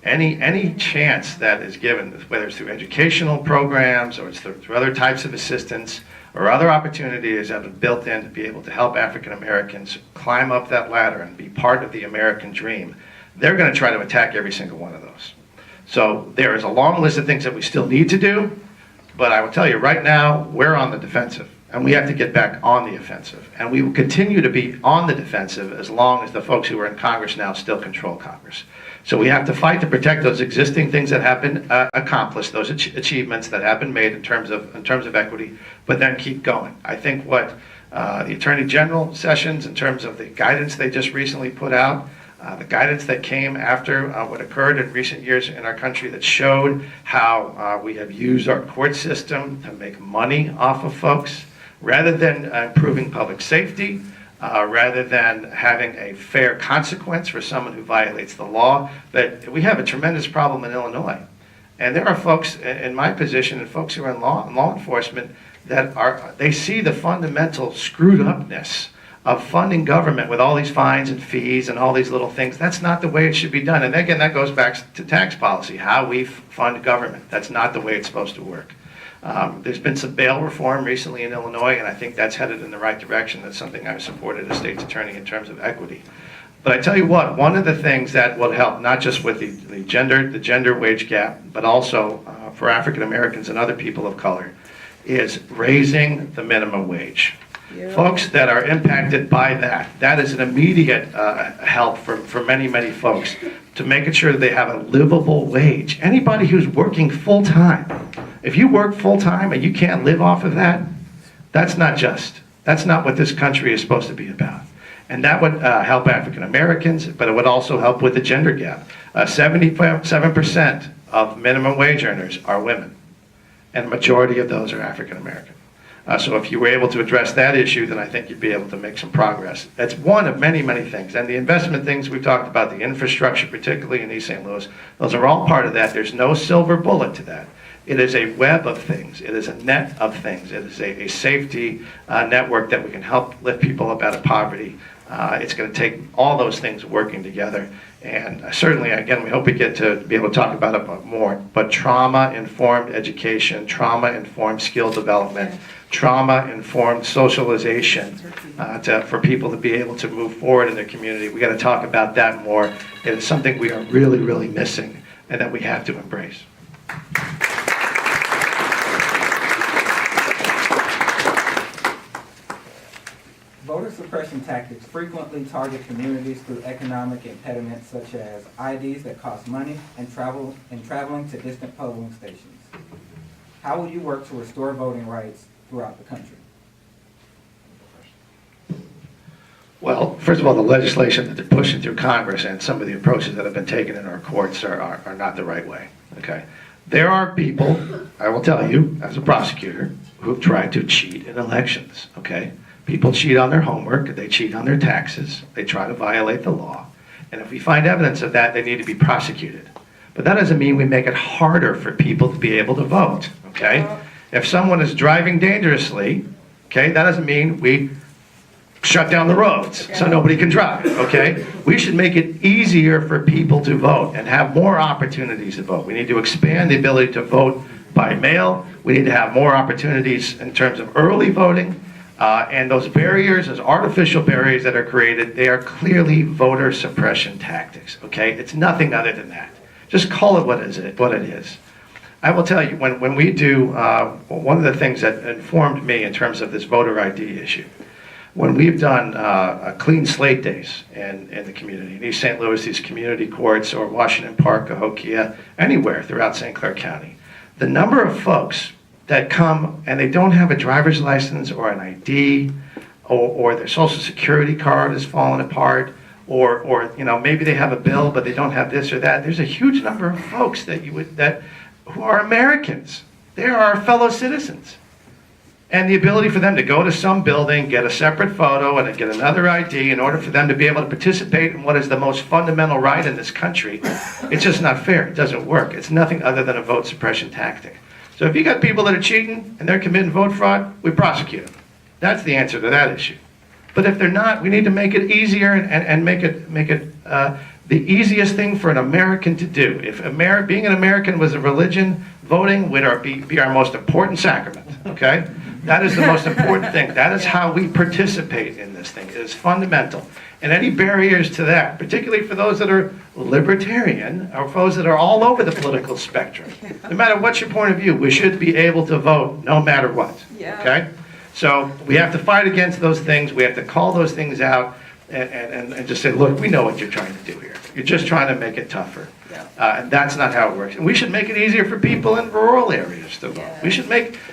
Any chance that is given, whether it's through educational programs or it's through other types of assistance or other opportunities that have built in to be able to help African Americans climb up that ladder and be part of the American dream, they're going to try to attack every single one of those. So there is a long list of things that we still need to do, but I will tell you right now, we're on the defensive, and we have to get back on the offensive. And we will continue to be on the defensive as long as the folks who are in Congress now still control Congress. So we have to fight to protect those existing things that have been accomplished, those achievements that have been made in terms of equity, but then keep going. I think what the Attorney General Sessions, in terms of the guidance they just recently put out, the guidance that came after what occurred in recent years in our country that showed how we have used our court system to make money off of folks, rather than improving public safety, rather than having a fair consequence for someone who violates the law, that we have a tremendous problem in Illinois. And there are folks in my position and folks who are in law enforcement that they see the fundamental screwed upness of funding government with all these fines and fees and all these little things. That's not the way it should be done. And again, that goes back to tax policy, how we fund government. That's not the way it's supposed to work. There's been some bail reform recently in Illinois, and I think that's headed in the right direction. That's something I've supported as state's attorney in terms of equity. But I tell you what, one of the things that will help, not just with the gender wage gap, but also for African Americans and other people of color, is raising the minimum wage. Folks that are impacted by that is an immediate help for many, many folks to making sure that they have a livable wage. Anybody who's working full-time, if you work full-time and you can't live off of that, that's not just. That's not what this country is supposed to be about. And that would help African Americans, but it would also help with the gender gap. 77% of minimum wage earners are women, and the majority of those are African American. So if you were able to address that issue, then I think you'd be able to make some progress. That's one of many, many things. And the investment things we've talked about, the infrastructure, particularly in East St. Louis, those are all part of that. There's no silver bullet to that. It is a web of things. It is a net of things. It is a safety network that we can help lift people up out of poverty. It's going to take all those things working together. And certainly, again, we hope we get to be able to talk about it more. But trauma-informed education, trauma-informed skill development, trauma-informed socialization for people to be able to move forward in their community. We got to talk about that more. It is something we are really, really missing and that we have to embrace. Voter suppression tactics frequently target communities through economic impediments such as IDs that cost money and traveling to distant polling stations. How will you work to restore voting rights throughout the country? Well, first of all, the legislation that they're pushing through Congress and some of the approaches that have been taken in our courts are not the right way, okay? There are people, I will tell you, as a prosecutor, who've tried to cheat in elections, okay? People cheat on their homework, they cheat on their taxes, they try to violate the law. And if we find evidence of that, they need to be prosecuted. But that doesn't mean we make it harder for people to be able to vote, okay? If someone is driving dangerously, okay, that doesn't mean we shut down the roads so nobody can drive, okay? We should make it easier for people to vote and have more opportunities to vote. We need to expand the ability to vote by mail. We need to have more opportunities in terms of early voting. And those barriers, those artificial barriers that are created, they are clearly voter suppression tactics, okay? It's nothing other than that. Just call it what it is. I will tell you, when we do, one of the things that informed me in terms of this voter ID issue, when we've done clean slate days in the community, in East St. Louis, these community courts, or Washington Park, Cahokia, anywhere throughout St. Clair County, the number of folks that come and they don't have a driver's license or an ID, or their social security card has fallen apart, or maybe they have a bill but they don't have this or that. There's a huge number of folks who are Americans. They are our fellow citizens. And the ability for them to go to some building, get a separate photo, and get another ID in order for them to be able to participate in what is the most fundamental right in this country, it's just not fair. It doesn't work. It's nothing other than a vote suppression tactic. So if you got people that are cheating and they're committing vote fraud, we prosecute them. That's the answer to that issue. But if they're not, we need to make it easier and make it the easiest thing for an American to do. If being an American was a religion, voting would be our most important sacrament, okay? That is the most important thing. That is how we participate in this thing. It is fundamental. And any barriers to that, particularly for those that are libertarian, or those that are all over the political spectrum, no matter what's your point of view, we should be able to vote no matter what, okay? So we have to fight against those things. We have to call those things out and just say, look, we know what you're trying to do here. You're just trying to make it tougher. And that's not how it works. And we should make it easier for people in rural areas to vote. We should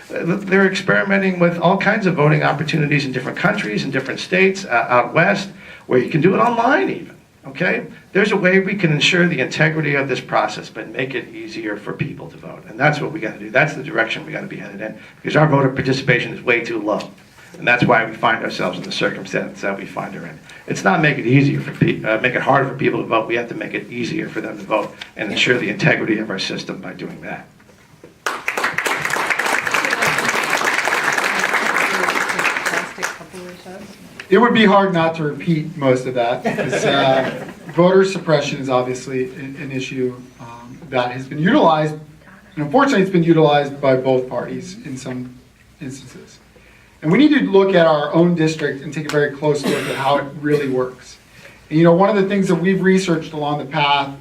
they're experimenting with all kinds of voting opportunities in different countries, in different states, out west, where you can do it online even, okay? There's a way we can ensure the integrity of this process, but make it easier for people to vote. And that's what we got to do. That's the direction we got to be headed in, because our voter participation is way too low. And that's why we find ourselves in the circumstance that we find her in. It's not make it easier make it harder for people to vote. We have to make it easier for them to vote and ensure the integrity of our system by doing that. It would be hard not to repeat most of that, because voter suppression is obviously an issue that has been utilized, and unfortunately it's been utilized by both parties in some instances. And we need to look at our own district and take a very close look at how it really works. And, one of the things that we've researched along the path,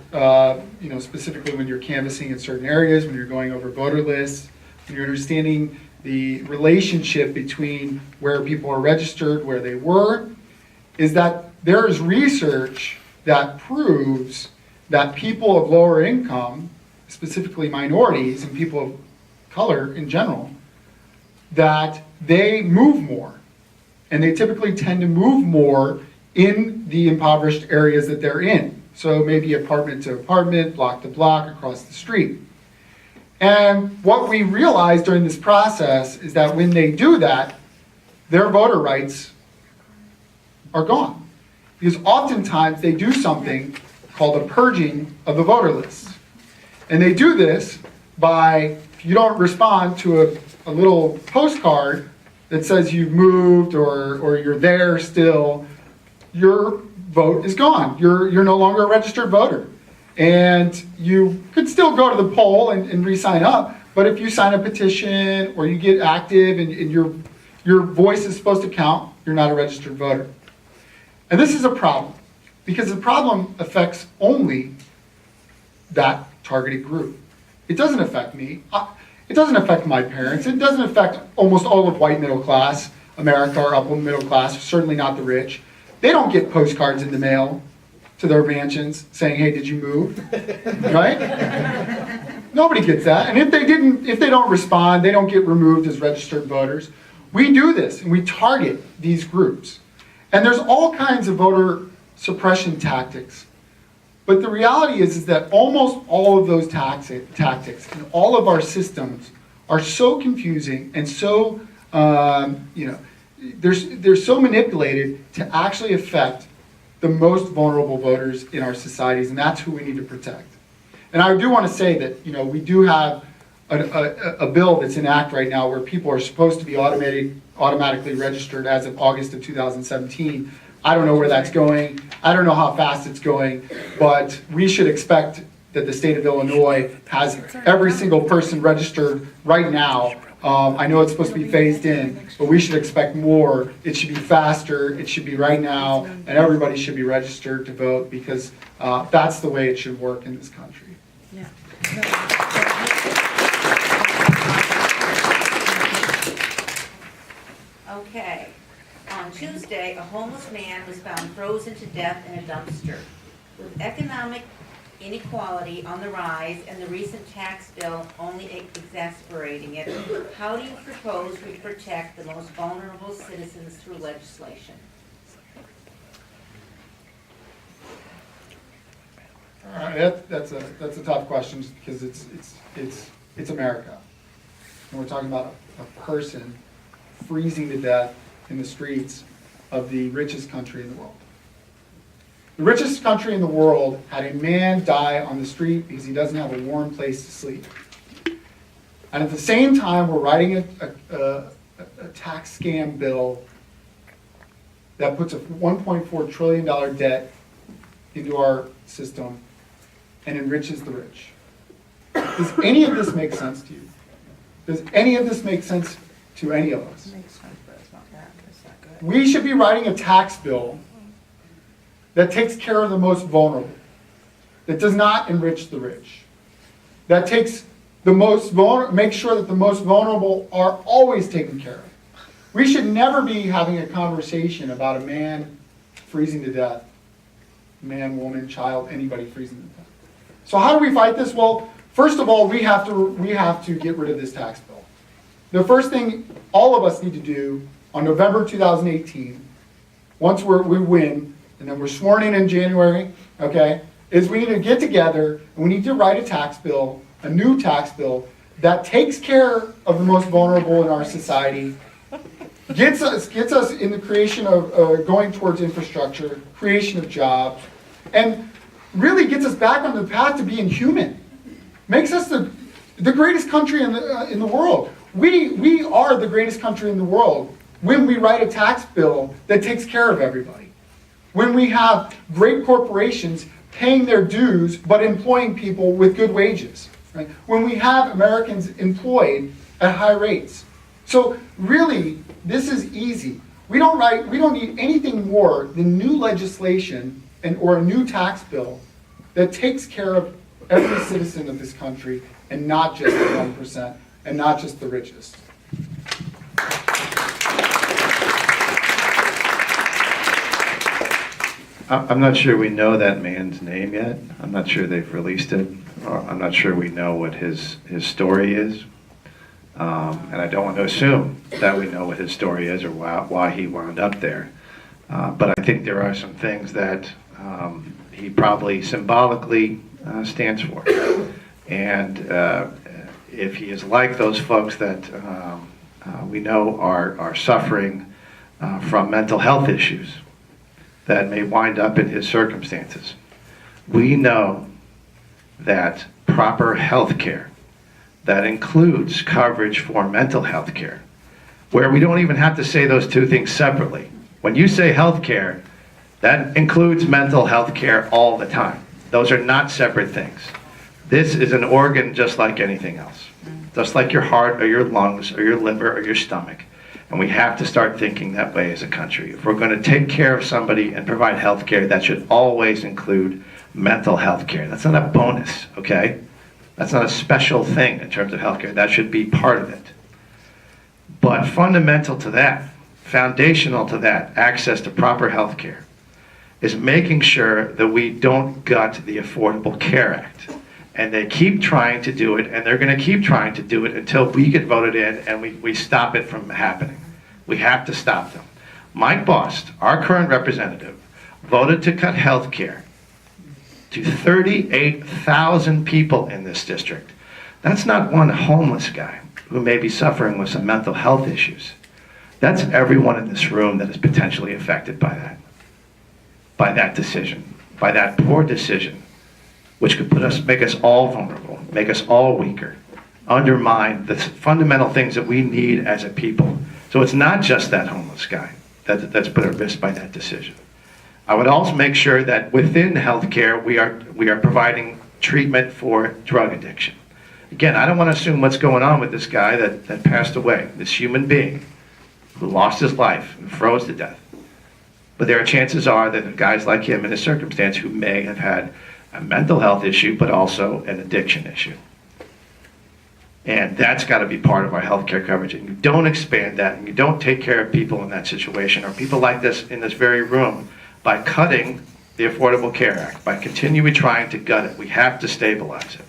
specifically when you're canvassing in certain areas, when you're going over voter lists, when you're understanding the relationship between where people are registered, where they were, is that there is research that proves that people of lower income, specifically minorities and people of color in general, that they move more. And they typically tend to move more in the impoverished areas that they're in. So maybe apartment to apartment, block to block, across the street. And what we realized during this process is that when they do that, their voter rights are gone. Because oftentimes they do something called a purging of the voter list. And they do this by, if you don't respond to a little postcard that says you've moved or you're there still, your vote is gone. You're no longer a registered voter. And you could still go to the poll and re-sign up, but if you sign a petition or you get active and your voice is supposed to count, you're not a registered voter. And this is a problem, because the problem affects only that targeted group. It doesn't affect me. It doesn't affect my parents. It doesn't affect almost all of white middle class America or upper middle class, certainly not the rich. They don't get postcards in the mail to their mansions saying, hey, did you move? Right? Nobody gets that. And if they don't respond, they don't get removed as registered voters. We do this, and we target these groups. And there's all kinds of voter suppression tactics. But the reality is that almost all of those tactics and all of our systems are so confusing and so, they're so manipulated to actually affect the most vulnerable voters in our societies, and that's who we need to protect. And I do want to say that, we do have a bill that's in act right now where people are supposed to be automatically registered as of August of 2017. I don't know where that's going. I don't know how fast it's going, but we should expect that the state of Illinois has every single person registered right now. I know it's supposed to be phased in, but we should expect more. It should be faster. It should be right now, and everybody should be registered to vote, because that's the way it should work in this country. Yeah. Okay, on Tuesday, a homeless man was found frozen to death in a dumpster. With economic inequality on the rise and the recent tax bill only exacerbating it, how do you propose we protect the most vulnerable citizens through legislation? All right, that's a tough question just because it's America. And we're talking about a person freezing to death in the streets of the richest country in the world. The richest country in the world had a man die on the street because he doesn't have a warm place to sleep. And at the same time, we're writing a tax scam bill that puts a $1.4 trillion debt into our system and enriches the rich. Does any of this make sense to you? Does any of this make sense to any of us? Makes sense, but it's not that, it's not good. We should be writing a tax bill that takes care of the most vulnerable, that does not enrich the rich, that takes the most make sure that the most vulnerable are always taken care of. We should never be having a conversation about a man freezing to death, man, woman, child, anybody freezing to death. So how do we fight this? Well, first of all, we have to get rid of this tax bill. The first thing all of us need to do on November 2018, once we win, and then we're sworn in January, okay, is we need to get together and we need to write a tax bill, a new tax bill, that takes care of the most vulnerable in our society, gets us in the creation of going towards infrastructure, creation of jobs, and really gets us back on the path to being human. Makes us the greatest country in the world. We are the greatest country in the world when we write a tax bill that takes care of everybody. When we have great corporations paying their dues but employing people with good wages. Right? When we have Americans employed at high rates. So really, this is easy. We don't need anything more than new legislation or a new tax bill that takes care of every citizen of this country and not just the 1% and not just the richest. I'm not sure we know that man's name yet. I'm not sure they've released it. Or I'm not sure we know what his story is. And I don't want to assume that we know what his story is or why he wound up there. But I think there are some things that he probably symbolically stands for. And if he is like those folks that we know are suffering from mental health issues that may wind up in his circumstances, we know that proper health care that includes coverage for mental health care, where we don't even have to say those two things separately. When you say health care, that includes mental health care all the time. Those are not separate things. This is an organ just like anything else, just like your heart or your lungs or your liver or your stomach. And we have to start thinking that way as a country. If we're going to take care of somebody and provide health care, that should always include mental health care. That's not a bonus, okay? That's not a special thing in terms of health care. That should be part of it. But fundamental to that, foundational to that, access to proper health care, is making sure that we don't gut the Affordable Care Act. And they keep trying to do it, and they're going to keep trying to do it until we get voted in and we stop it from happening. We have to stop them. Mike Bost, our current representative, voted to cut health care to 38,000 people in this district. That's not one homeless guy who may be suffering with some mental health issues. That's everyone in this room that is potentially affected by that decision, by that poor decision, which could make us all vulnerable, make us all weaker, undermine the fundamental things that we need as a people. So it's not just that homeless guy that's put at risk by that decision. I would also make sure that within healthcare, we are providing treatment for drug addiction. Again, I don't want to assume what's going on with this guy that passed away, this human being who lost his life and froze to death. But there are chances are that guys like him in this circumstance who may have had a mental health issue, but also an addiction issue. And that's got to be part of our healthcare coverage. And you don't expand that, and you don't take care of people in that situation, or people like this in this very room, by cutting the Affordable Care Act, by continually trying to gut it. We have to stabilize it.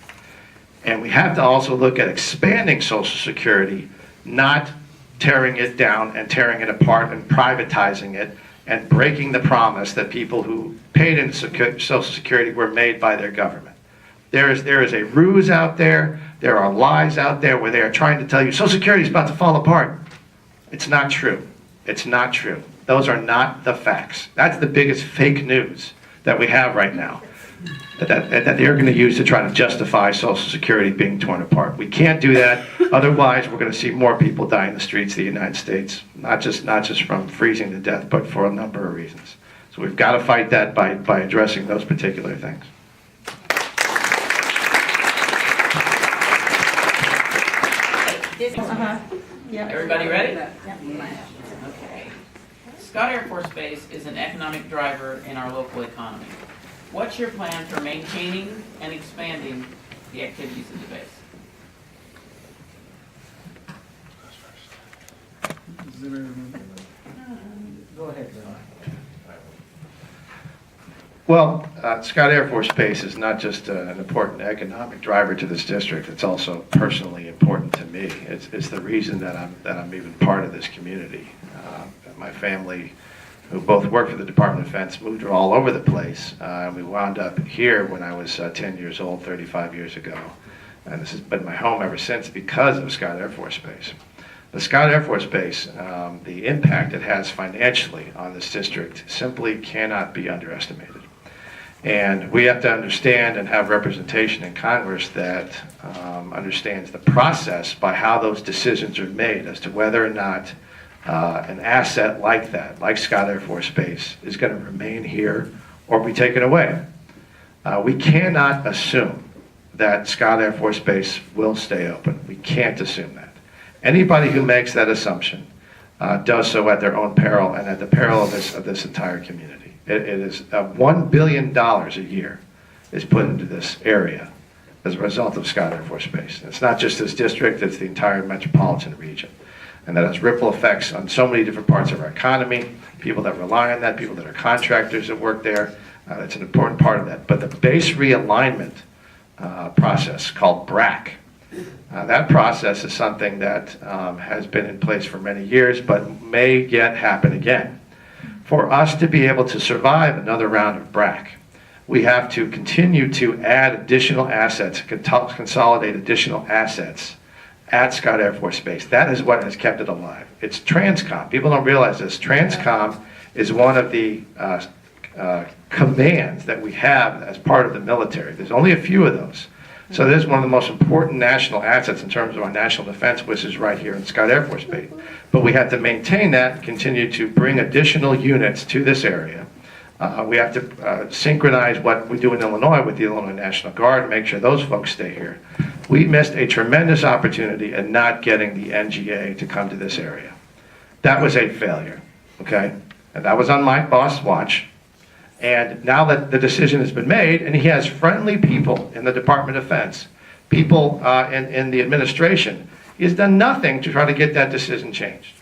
And we have to also look at expanding Social Security, not tearing it down and tearing it apart and privatizing it and breaking the promise that people who paid into Social Security were made by their government. There is a ruse out there. There are lies out there where they are trying to tell you Social Security is about to fall apart. It's not true. It's not true. Those are not the facts. That's the biggest fake news that we have right now, that they're going to use to try to justify Social Security being torn apart. We can't do that. Otherwise, we're going to see more people die in the streets of the United States, not just from freezing to death, but for a number of reasons. So we've got to fight that by addressing those particular things. Everybody ready? Okay. Scott Air Force Base is an economic driver in our local economy. What's your plan for maintaining and expanding the activities of the base? Go ahead, Bill. Well, Scott Air Force Base is not just an important economic driver to this district. It's also personally important to me. It's the reason that I'm even part of this community. My family, who both worked for the Department of Defense, moved all over the place. We wound up here when I was 10 years old, 35 years ago. And this has been my home ever since because of Scott Air Force Base. The Scott Air Force Base, the impact it has financially on this district simply cannot be underestimated. And we have to understand and have representation in Congress that understands the process by how those decisions are made as to whether or not an asset like that, like Scott Air Force Base, is going to remain here or be taken away. We cannot assume that Scott Air Force Base will stay open. We can't assume that. Anybody who makes that assumption does so at their own peril and at the peril of this entire community. It is $1 billion a year is put into this area as a result of Scott Air Force Base. And it's not just this district, it's the entire metropolitan region. And that has ripple effects on so many different parts of our economy, people that rely on that, people that are contractors that work there. It's an important part of that. But the base realignment process called BRAC, that process is something that has been in place for many years, but may yet happen again. For us to be able to survive another round of BRAC, we have to continue to add additional assets, consolidate additional assets at Scott Air Force Base. That is what has kept it alive. It's TRANSCOM. People don't realize this. TRANSCOM is one of the commands that we have as part of the military. There's only a few of those. So this is one of the most important national assets in terms of our national defense, which is right here in Scott Air Force Base. But we have to maintain that and continue to bring additional units to this area. We have to synchronize what we do in Illinois with the Illinois National Guard and make sure those folks stay here. We missed a tremendous opportunity in not getting the NGA to come to this area. That was a failure, okay? And that was on my boss' watch. And now that the decision has been made, and he has friendly people in the Department of Defense, people in the administration, he has done nothing to try to get that decision changed.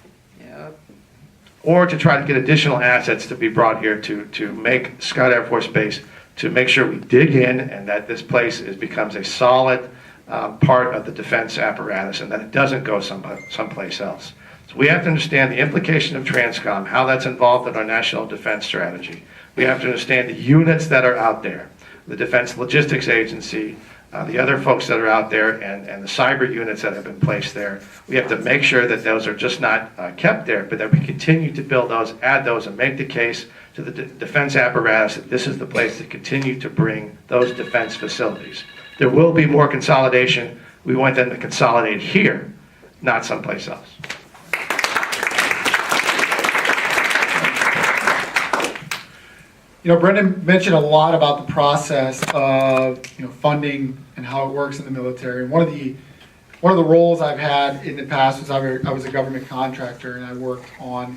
Or to try to get additional assets to be brought here to make Scott Air Force Base, to make sure we dig in and that this place becomes a solid part of the defense apparatus and that it doesn't go someplace else. So we have to understand the implication of TRANSCOM, how that's involved in our national defense strategy. We have to understand the units that are out there, the Defense Logistics Agency, the other folks that are out there, and the cyber units that have been placed there. We have to make sure that those are just not kept there, but that we continue to build those, add those, and make the case to the defense apparatus that this is the place to continue to bring those defense facilities. There will be more consolidation. We want them to consolidate here, not someplace else. You know, Brendan mentioned a lot about the process of, funding and how it works in the military. And one of the roles I've had in the past was I was a government contractor, and I worked on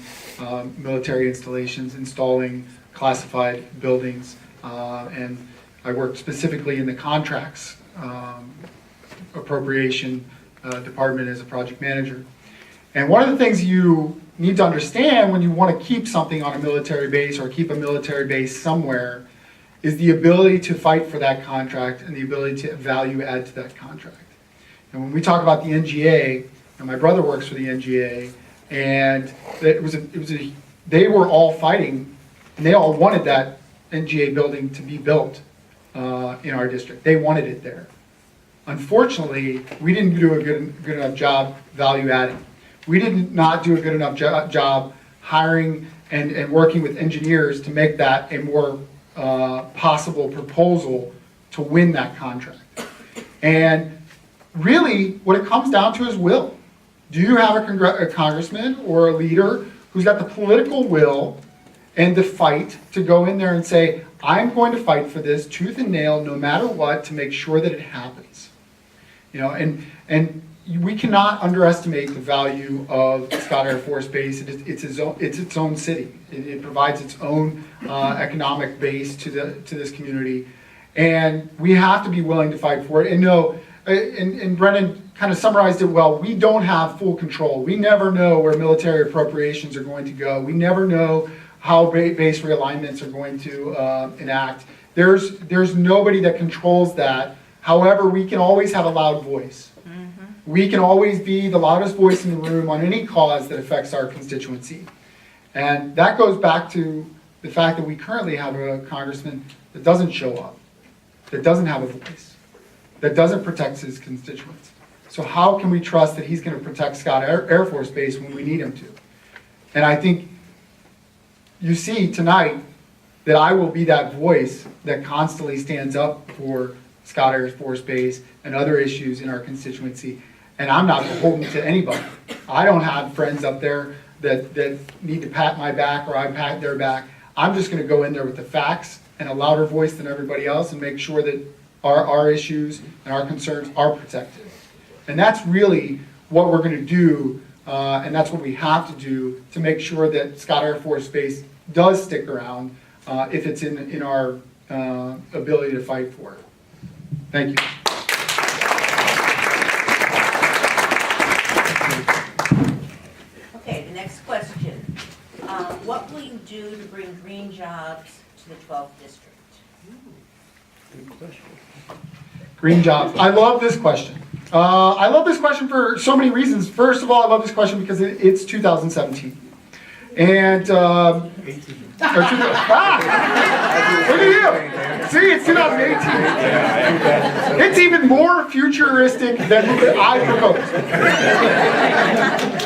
military installations, installing classified buildings, and I worked specifically in the contracts appropriation department as a project manager. And one of the things you need to understand when you want to keep something on a military base or keep a military base somewhere is the ability to fight for that contract and the ability to value add to that contract. And when we talk about the NGA, and my brother works for the NGA, and they were all fighting, and they all wanted that NGA building to be built in our district. They wanted it there. Unfortunately, we didn't do a good enough job value adding. We did not do a good enough job hiring and working with engineers to make that a more possible proposal to win that contract. And really, what it comes down to is will. Do you have a congressman or a leader who's got the political will and the fight to go in there and say, I'm going to fight for this tooth and nail no matter what to make sure that it happens? You know, and we cannot underestimate the value of Scott Air Force Base. It's its own city. It provides its own economic base to this community, and we have to be willing to fight for it. And no, and Brennan kind of summarized it well. We don't have full control. We never know where military appropriations are going to go. We never know how base realignments are going to enact. There's nobody that controls that. However, we can always have a loud voice. We can always be the loudest voice in the room on any cause that affects our constituency. And that goes back to the fact that we currently have a congressman that doesn't show up, that doesn't have a voice, that doesn't protect his constituents. So how can we trust that he's going to protect Scott Air Force Base when we need him to? And I think you see tonight that I will be that voice that constantly stands up for Scott Air Force Base and other issues in our constituency. And I'm not beholden to anybody. I don't have friends up there that need to pat my back or I pat their back. I'm just going to go in there with the facts and a louder voice than everybody else and make sure that our issues and our concerns are protected. And that's really what we're going to do, and that's what we have to do to make sure that Scott Air Force Base does stick around if it's in our ability to fight for it. Thank you. Okay, the next question. What will you do to bring green jobs to the 12th district? Green jobs. I love this question. I love this question for so many reasons. First of all, I love this question because it's 2017. And, look at you. See, it's 2018. It's even more futuristic than I proposed.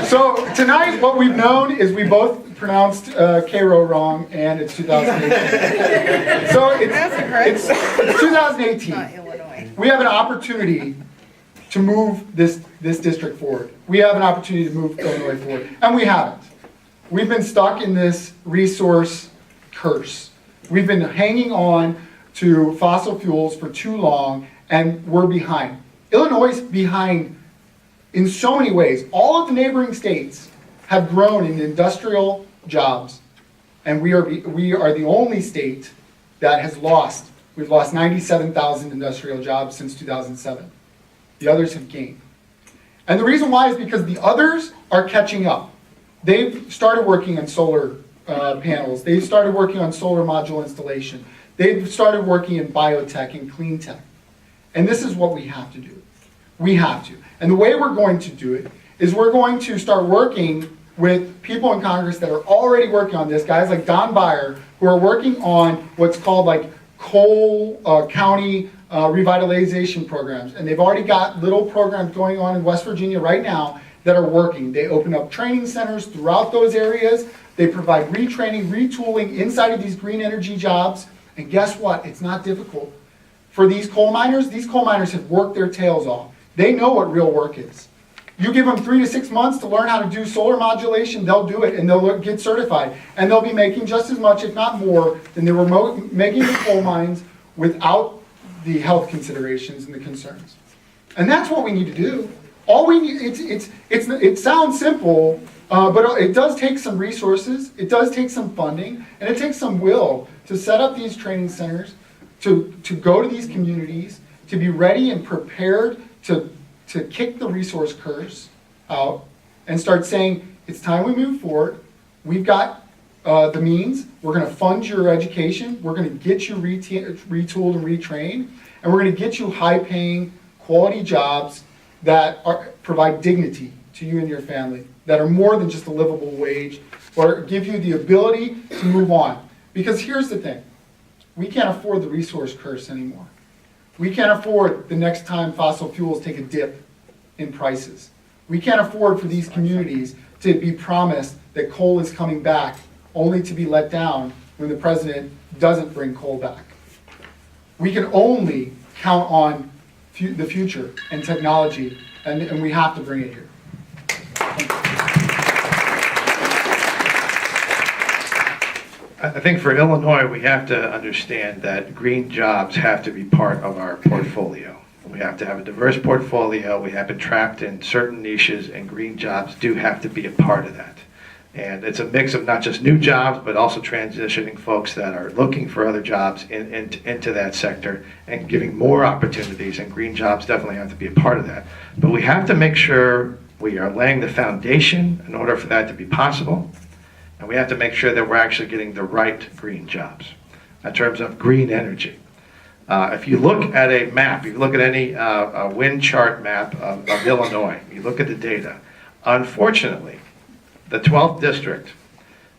So tonight, what we've known is we both pronounced Cairo wrong, and it's 2018. So it's 2018. We have an opportunity to move this district forward. We have an opportunity to move Illinois forward, and we haven't. We've been stuck in this resource curse. We've been hanging on to fossil fuels for too long, and we're behind. Illinois is behind in so many ways. All of the neighboring states have grown in industrial jobs, and we are the only state that has lost. We've lost 97,000 industrial jobs since 2007. The others have gained. And the reason why is because the others are catching up. They've started working on solar panels. They've started working on solar module installation. They've started working in biotech and clean tech. And this is what we have to do. We have to. And the way we're going to do it is we're going to start working with people in Congress that are already working on this, guys like Don Beyer, who are working on what's called like coal county revitalization programs. And they've already got little programs going on in West Virginia right now that are working. They open up training centers throughout those areas. They provide retraining, retooling inside of these green energy jobs. And guess what? It's not difficult. For these coal miners have worked their tails off. They know what real work is. You give them 3 to 6 months to learn how to do solar modulation, they'll do it and they'll get certified. And they'll be making just as much, if not more, than they were making the coal mines without the health considerations and the concerns. And that's what we need to do. All we need, it sounds simple, but it does take some resources, it does take some funding, and it takes some will to set up these training centers, to go to these communities, to be ready and prepared to to kick the resource curse out and start saying, it's time we move forward. We've got the means. We're going to fund your education. We're going to get you retooled and retrained. And we're going to get you high-paying, quality jobs that provide dignity to you and your family, that are more than just a livable wage, or give you the ability to move on. Because here's the thing. We can't afford the resource curse anymore. We can't afford the next time fossil fuels take a dip in prices. We can't afford for these communities to be promised that coal is coming back only to be let down when the president doesn't bring coal back. We can only count on the future and technology, and we have to bring it here. I think for Illinois, we have to understand that green jobs have to be part of our portfolio. We have to have a diverse portfolio. We have been trapped in certain niches, and green jobs do have to be a part of that. And it's a mix of not just new jobs, but also transitioning folks that are looking for other jobs into that sector and giving more opportunities, and green jobs definitely have to be a part of that. But we have to make sure we are laying the foundation in order for that to be possible. And we have to make sure that we're actually getting the right green jobs in terms of green energy. If you look at a map, if you look at any wind chart map of Illinois, you look at the data, unfortunately, the 12th District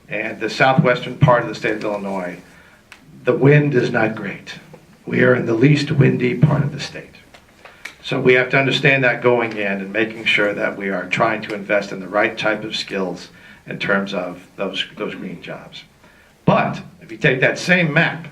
and the southwestern part of the state of Illinois, the wind is not great. We are in the least windy part of the state. So we have to understand that going in and making sure that we are trying to invest in the right type of skills in terms of those green jobs. But if you take that same map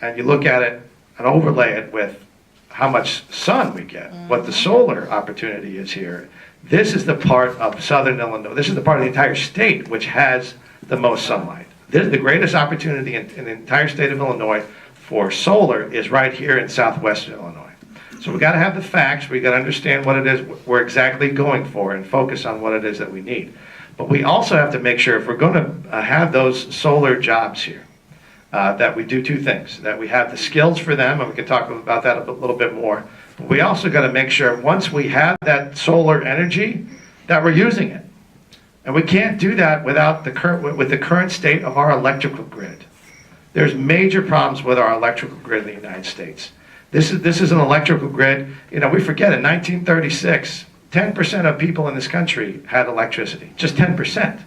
and you look at it and overlay it with how much sun we get, what the solar opportunity is here, this is the part of southern Illinois, this is the part of the entire state which has the most sunlight. This is the greatest opportunity in the entire state of Illinois for solar is right here in southwestern Illinois. So we got to have the facts, we got to understand what it is we're exactly going for and focus on what it is that we need. But we also have to make sure if we're going to have those solar jobs here, that we do two things, that we have the skills for them, and we can talk about that a little bit more. But we also got to make sure once we have that solar energy, that we're using it. And we can't do that without with the current state of our electrical grid. There's major problems with our electrical grid in the United States. This is an electrical grid. You know, we forget in 1936, 10% of people in this country had electricity, just 10%.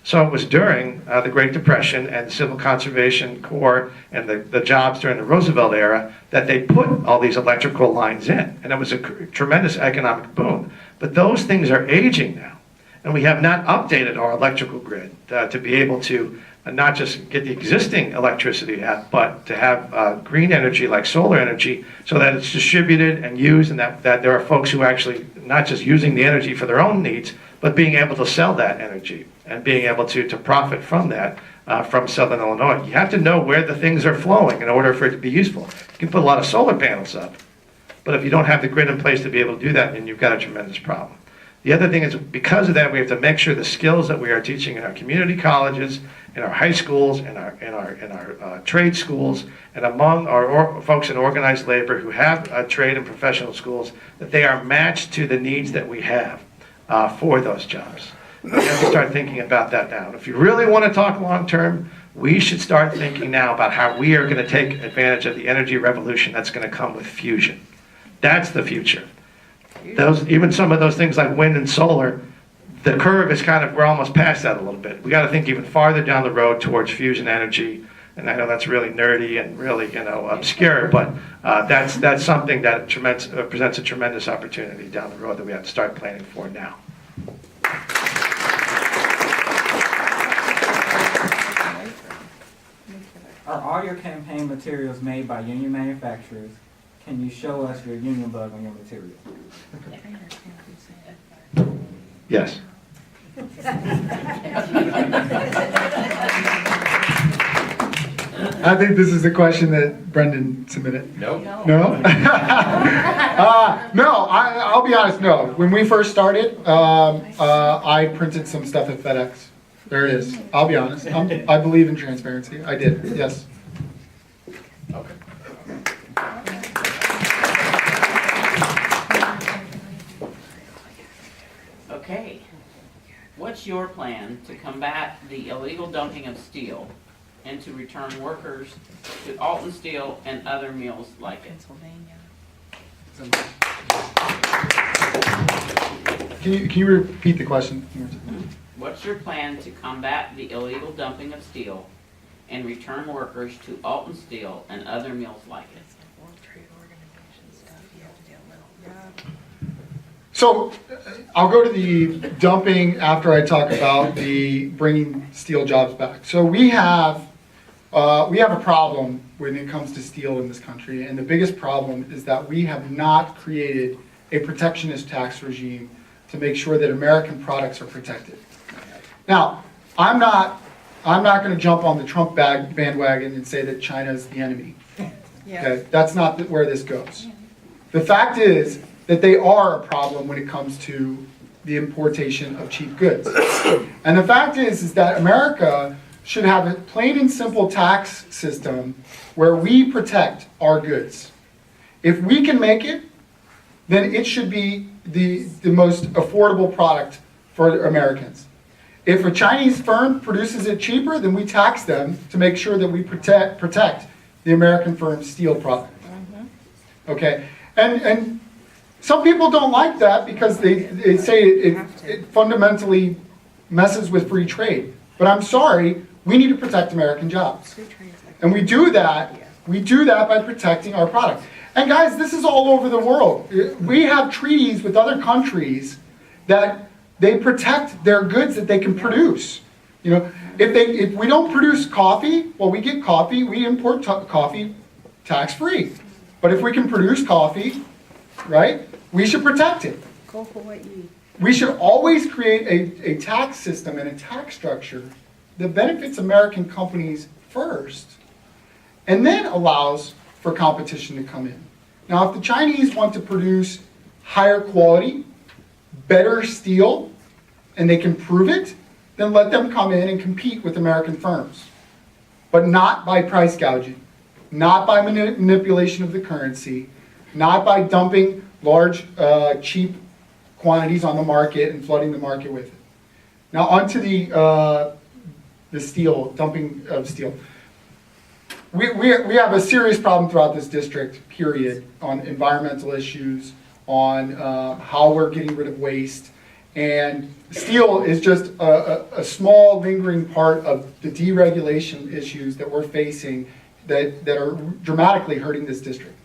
So it was during the Great Depression and the Civil Conservation Corps and the jobs during the Roosevelt era that they put all these electrical lines in. And it was a tremendous economic boom. But those things are aging now. And we have not updated our electrical grid to be able to not just get the existing electricity out, but to have green energy like solar energy so that it's distributed and used, and that there are folks who actually not just using the energy for their own needs, but being able to sell that energy and being able to profit from that from Southern Illinois. You have to know where the things are flowing in order for it to be useful. You can put a lot of solar panels up, but if you don't have the grid in place to be able to do that, then you've got a tremendous problem. The other thing is, because of that, we have to make sure the skills that we are teaching in our community colleges, in our high schools, in our trade schools, and among our folks in organized labor who have trade and professional schools, that they are matched to the needs that we have for those jobs. We have to start thinking about that now. If you really want to talk long term, we should start thinking now about how we are going to take advantage of the energy revolution that's going to come with fusion. That's the future. Even some of those things like wind and solar, the curve is we're almost past that a little bit. We got to think even farther down the road towards fusion energy. And I know that's really nerdy and really, obscure, but that's something that presents a tremendous opportunity down the road that we have to start planning for now. Are all your campaign materials made by union manufacturers? Can you show us your union bug on your material? Yes. I think this is a question that Brendan submitted. Nope. No? No, I'll be honest, no. When we first started, I printed some stuff at FedEx. There it is. I'll be honest. I believe in transparency. I did, yes. Okay. your plan to combat the illegal dumping of steel and to return workers to Alton Steel and other mills like it? Can you repeat the question? What's your plan to combat the illegal dumping of steel and return workers to Alton Steel and other mills like it? So I'll go to the dumping after I talk about the bringing steel jobs back. So we have a problem when it comes to steel in this country, and the biggest problem is that we have not created a protectionist tax regime to make sure that American products are protected. Now, I'm not going to jump on the Trump bandwagon and say that China is the enemy. Okay, that's not where this goes. The fact is that they are a problem when it comes to the importation of cheap goods. And the fact is that America should have a plain and simple tax system where we protect our goods. If we can make it, then it should be the most affordable product for Americans. If a Chinese firm produces it cheaper, then we tax them to make sure that we protect the American firm's steel product. Okay, and some people don't like that because they say it fundamentally messes with free trade. But I'm sorry, we need to protect American jobs. And we do that by protecting our product. And guys, this is all over the world. We have treaties with other countries that they protect their goods that they can produce. You know, if we don't produce coffee, well, we get coffee, we import coffee tax-free. But if we can produce coffee, right, we should protect it. Go for what you. We should always create a tax system and a tax structure that benefits American companies first, and then allows for competition to come in. Now, if the Chinese want to produce higher quality, better steel, and they can prove it, then let them come in and compete with American firms. But not by price gouging, not by manipulation of the currency, not by dumping large, cheap quantities on the market and flooding the market with it. Now, onto the steel, dumping of steel. We have a serious problem throughout this district, period, on environmental issues, on how we're getting rid of waste. And steel is just a small lingering part of the deregulation issues that we're facing that are dramatically hurting this district.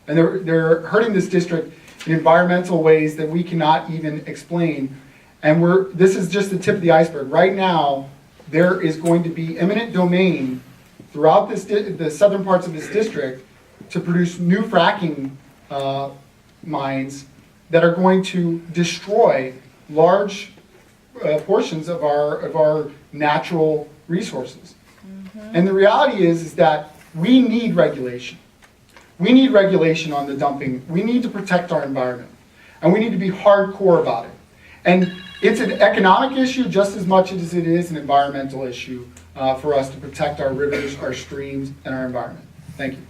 And they're hurting this district in environmental ways that we cannot even explain. And this is just the tip of the iceberg. Right now, there is going to be eminent domain throughout the southern parts of this district to produce new fracking mines that are going to destroy large portions of our natural resources. And the reality is that we need regulation. We need regulation on the dumping. We need to protect our environment. And we need to be hardcore about it. And it's an economic issue just as much as it is an environmental issue for us to protect our rivers, our streams, and our environment. Thank you.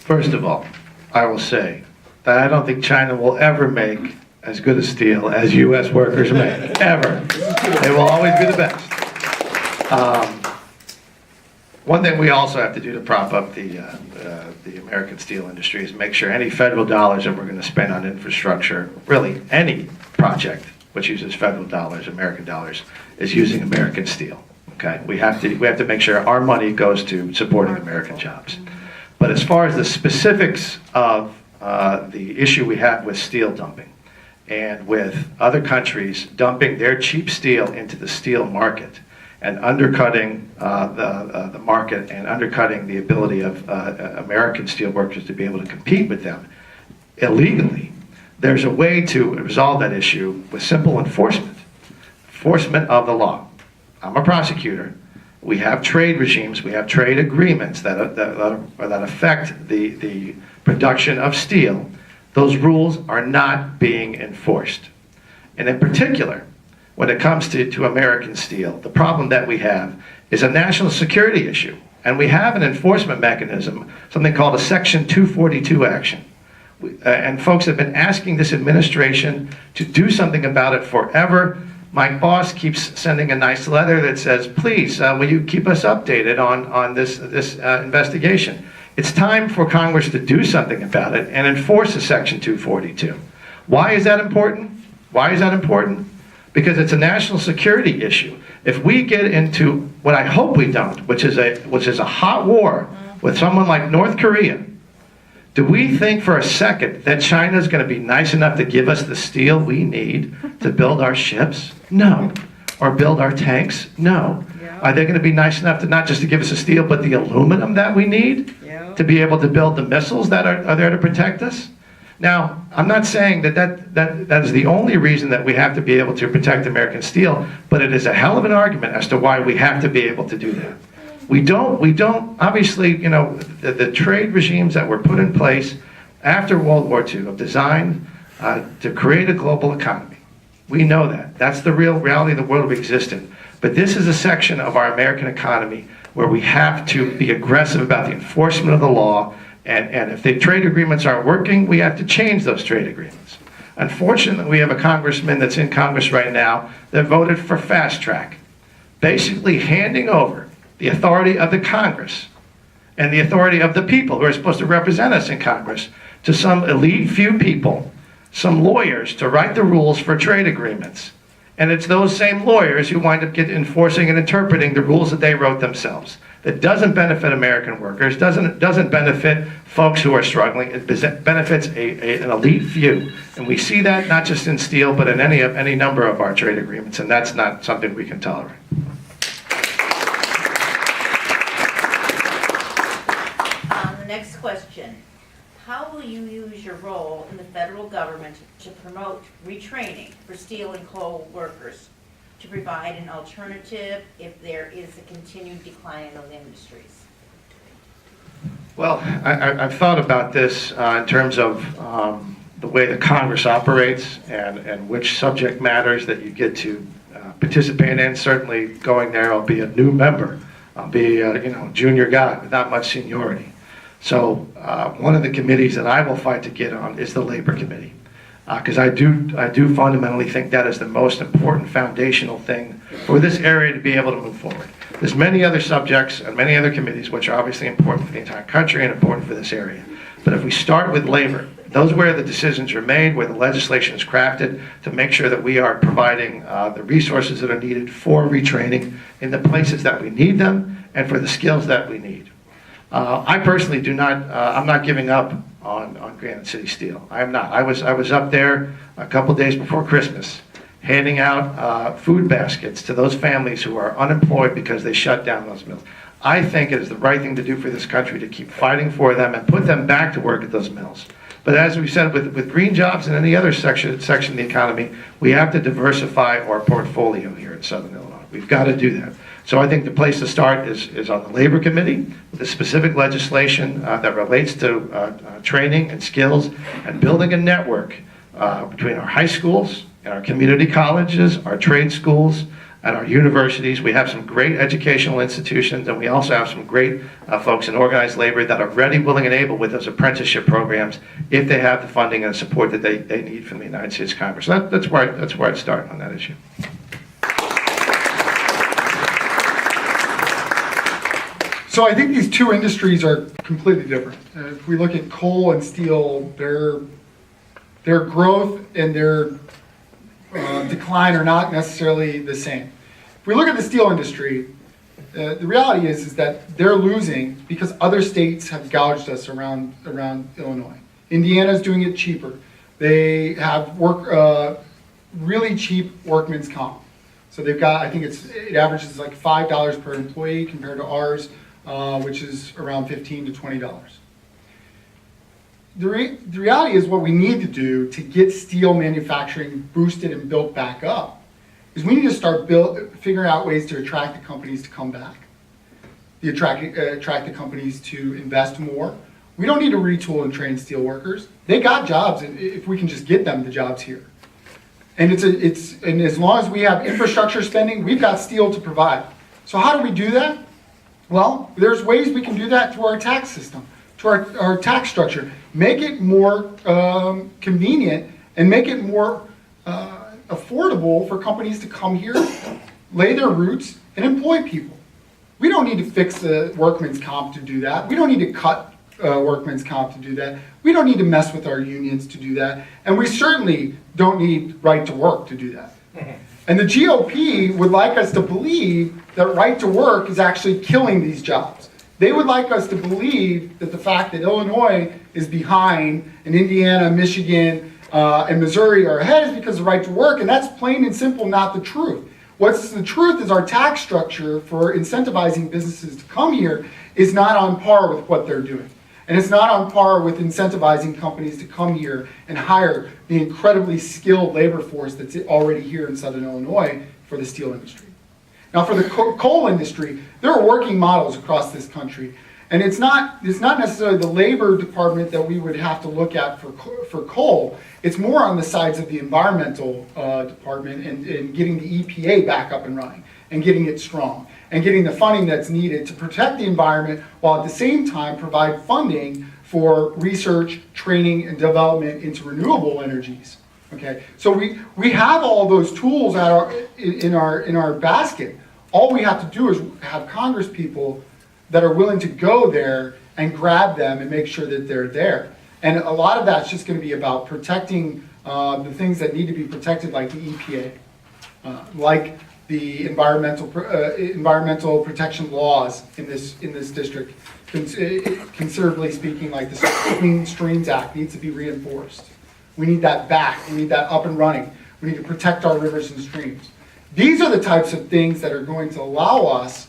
First of all, I will say that I don't think China will ever make as good a steel as U.S. workers make, ever. They will always be the best. One thing we also have to do to prop up the American steel industry is make sure any federal dollars that we're going to spend on infrastructure, really any project which uses federal dollars, American dollars, is using American steel. Okay, we have to make sure our money goes to supporting American jobs. But as far as the specifics of the issue we have with steel dumping and with other countries dumping their cheap steel into the steel market and undercutting the market and undercutting the ability of American steel workers to be able to compete with them illegally, there's a way to resolve that issue with simple enforcement of the law. I'm a prosecutor. We have trade regimes, we have trade agreements that affect the production of steel. Those rules are not being enforced. And in particular, when it comes to American steel, the problem that we have is a national security issue. And we have an enforcement mechanism, something called a Section 242 action, And folks have been asking this administration to do something about it forever. My boss keeps sending a nice letter that says, please, will you keep us updated on this investigation? It's time for Congress to do something about it and enforce the Section 242. Why is that important? Why is that important? Because it's a national security issue. If we get into what I hope we don't, which is a hot war with someone like North Korea, do we think for a second that China is going to be nice enough to give us the steel we need to build our ships? No. Or build our tanks? No. Are they going to be nice enough to not just to give us the steel, but the aluminum that we need to be able to build the missiles that are there to protect us? Now, I'm not saying that is the only reason that we have to be able to protect American steel, but it is a hell of an argument as to why we have to be able to do that. We don't, obviously, you know, the trade regimes that were put in place after World War II are designed to create a global economy. We know that. That's the real reality of the world we exist in. But this is a section of our American economy where we have to be aggressive about the enforcement of the law, and if the trade agreements aren't working, we have to change those trade agreements. Unfortunately, we have a congressman that's in Congress right now that voted for fast track, basically handing over the authority of the Congress and the authority of the people who are supposed to represent us in Congress to some elite few people, some lawyers, to write the rules for trade agreements. And it's those same lawyers who wind up enforcing and interpreting the rules that they wrote themselves. That doesn't benefit American workers, doesn't benefit folks who are struggling. It benefits an elite few. And we see that not just in steel, but in any number of our trade agreements, and that's not something we can tolerate. The next question. How will you use your role in the federal government to promote retraining for steel and coal workers to provide an alternative if there is a continued decline in those industries? Well, I've thought about this in terms of the way the Congress operates and which subject matters that you get to participate in. Certainly going there, I'll be a new member. I'll be a junior guy with not much seniority. So one of the committees that I will fight to get on is the Labor Committee, because I do fundamentally think that is the most important foundational thing for this area to be able to move forward. There's many other subjects and many other committees which are obviously important for the entire country and important for this area. But if we start with labor, those are where the decisions are made, where the legislation is crafted to make sure that we are providing the resources that are needed for retraining in the places that we need them and for the skills that we need. I personally do not, I'm not giving up on Granite City Steel. I am not. I was up there a couple days before Christmas handing out food baskets to those families who are unemployed because they shut down those mills. I think it is the right thing to do for this country to keep fighting for them and put them back to work at those mills. But as we said, with green jobs and any other section of the economy, we have to diversify our portfolio here in Southern Illinois. We've got to do that. So I think the place to start is on the Labor Committee, with the specific legislation that relates to training and skills and building a network between our high schools and our community colleges, our trade schools, and our universities. We have some great educational institutions, and we also have some great folks in organized labor that are ready, willing, and able with those apprenticeship programs if they have the funding and support that they need from the United States Congress. So that's where I'd start on that issue. So I think these two industries are completely different. If we look at coal and steel, their growth and their decline are not necessarily the same. If we look at the steel industry, the reality is that they're losing because other states have gouged us around Illinois. Indiana's doing it cheaper. They have really cheap workman's comp. So they've got, I think it averages like $5 per employee compared to ours, which is around $15 to $20. The reality is what we need to do to get steel manufacturing boosted and built back up is we need to start figuring out ways to attract the companies to come back, attract the companies to invest more. We don't need to retool and train steel workers. They got jobs if we can just get them the jobs here. And and as long as we have infrastructure spending, we've got steel to provide. So how do we do that? Well, there's ways we can do that through our tax system, to our tax structure. Make it more convenient and make it more affordable for companies to come here, lay their roots, and employ people. We don't need to fix the workman's comp to do that. We don't need to cut workman's comp to do that. We don't need to mess with our unions to do that. And we certainly don't need right to work to do that. And the GOP would like us to believe that right to work is actually killing these jobs. They would like us to believe that the fact that Illinois is behind and Indiana, Michigan, and Missouri are ahead is because of right to work, and that's plain and simple not the truth. What's the truth is our tax structure for incentivizing businesses to come here is not on par with what they're doing. And it's not on par with incentivizing companies to come here and hire the incredibly skilled labor force that's already here in Southern Illinois for the steel industry. Now for the coal industry, there are working models across this country. And it's not necessarily the labor department that we would have to look at for coal. It's more on the sides of the environmental department and getting the EPA back up and running and getting it strong and getting the funding that's needed to protect the environment while at the same time provide funding for research, training, and development into renewable energies. Okay, so we have all those tools in our basket. All we have to do is have Congress people that are willing to go there and grab them and make sure that they're there. And a lot of that's just going to be about protecting the things that need to be protected, like the EPA, like the environmental protection laws in this district. Considerably speaking, like the Clean Streams Act needs to be reinforced. We need that back. We need that up and running. We need to protect our rivers and streams. These are the types of things that are going to allow us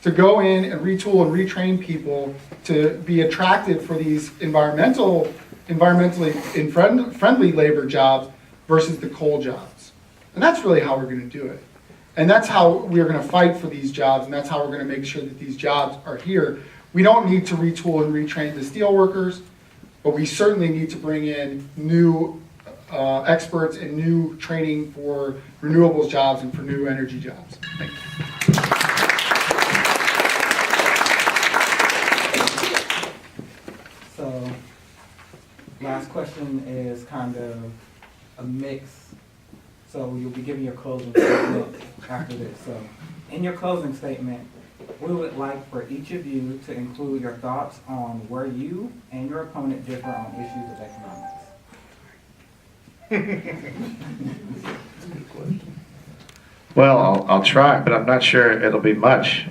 to go in and retool and retrain people to be attractive for these environmentally friendly labor jobs versus the coal jobs. And that's really how we're going to do it. And that's how we're going to fight for these jobs, and that's how we're going to make sure that these jobs are here. We don't need to retool and retrain the steel workers, but we certainly need to bring in new experts and new training for renewables jobs and for new energy jobs. Thank you. So, last question is kind of a mix. So you'll be giving your closing statement after this. So, in your closing statement, we would like for each of you to include your thoughts on where you and your opponent differ on issues of economics. Well, I'll try, but I'm not sure it'll be much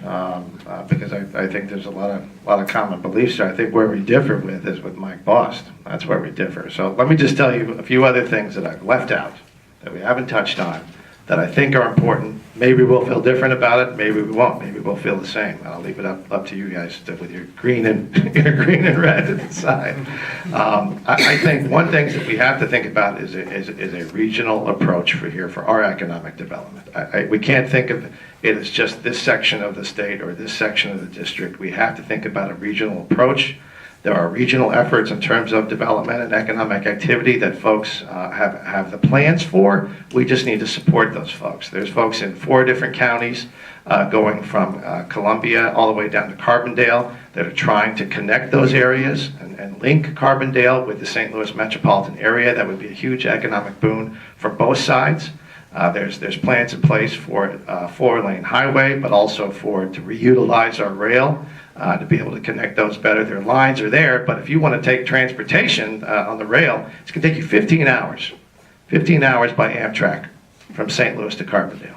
because I think there's a lot of common beliefs there. I think where we differ with is with Mike Bost. That's where we differ. So let me just tell you a few other things that I've left out that we haven't touched on that I think are important. Maybe we'll feel different about it. Maybe we won't. Maybe we'll feel the same. I'll leave it up to you guys with your green and red to decide. I think one thing that we have to think about is a regional approach for our economic development. We can't think of it as just this section of the state or this section of the district. We have to think about a regional approach. There are regional efforts in terms of development and economic activity that folks have the plans for. We just need to support those folks. There's folks in 4 different counties going from Columbia all the way down to Carbondale that are trying to connect those areas and link Carbondale with the St. Louis metropolitan area. That would be a huge economic boon for both sides. There's plans in place for a 4-lane highway, but also to reutilize our rail to be able to connect those better. Their lines are there, but if you want to take transportation on the rail, it's going to take you 15 hours. 15 hours by Amtrak from St. Louis to Carbondale.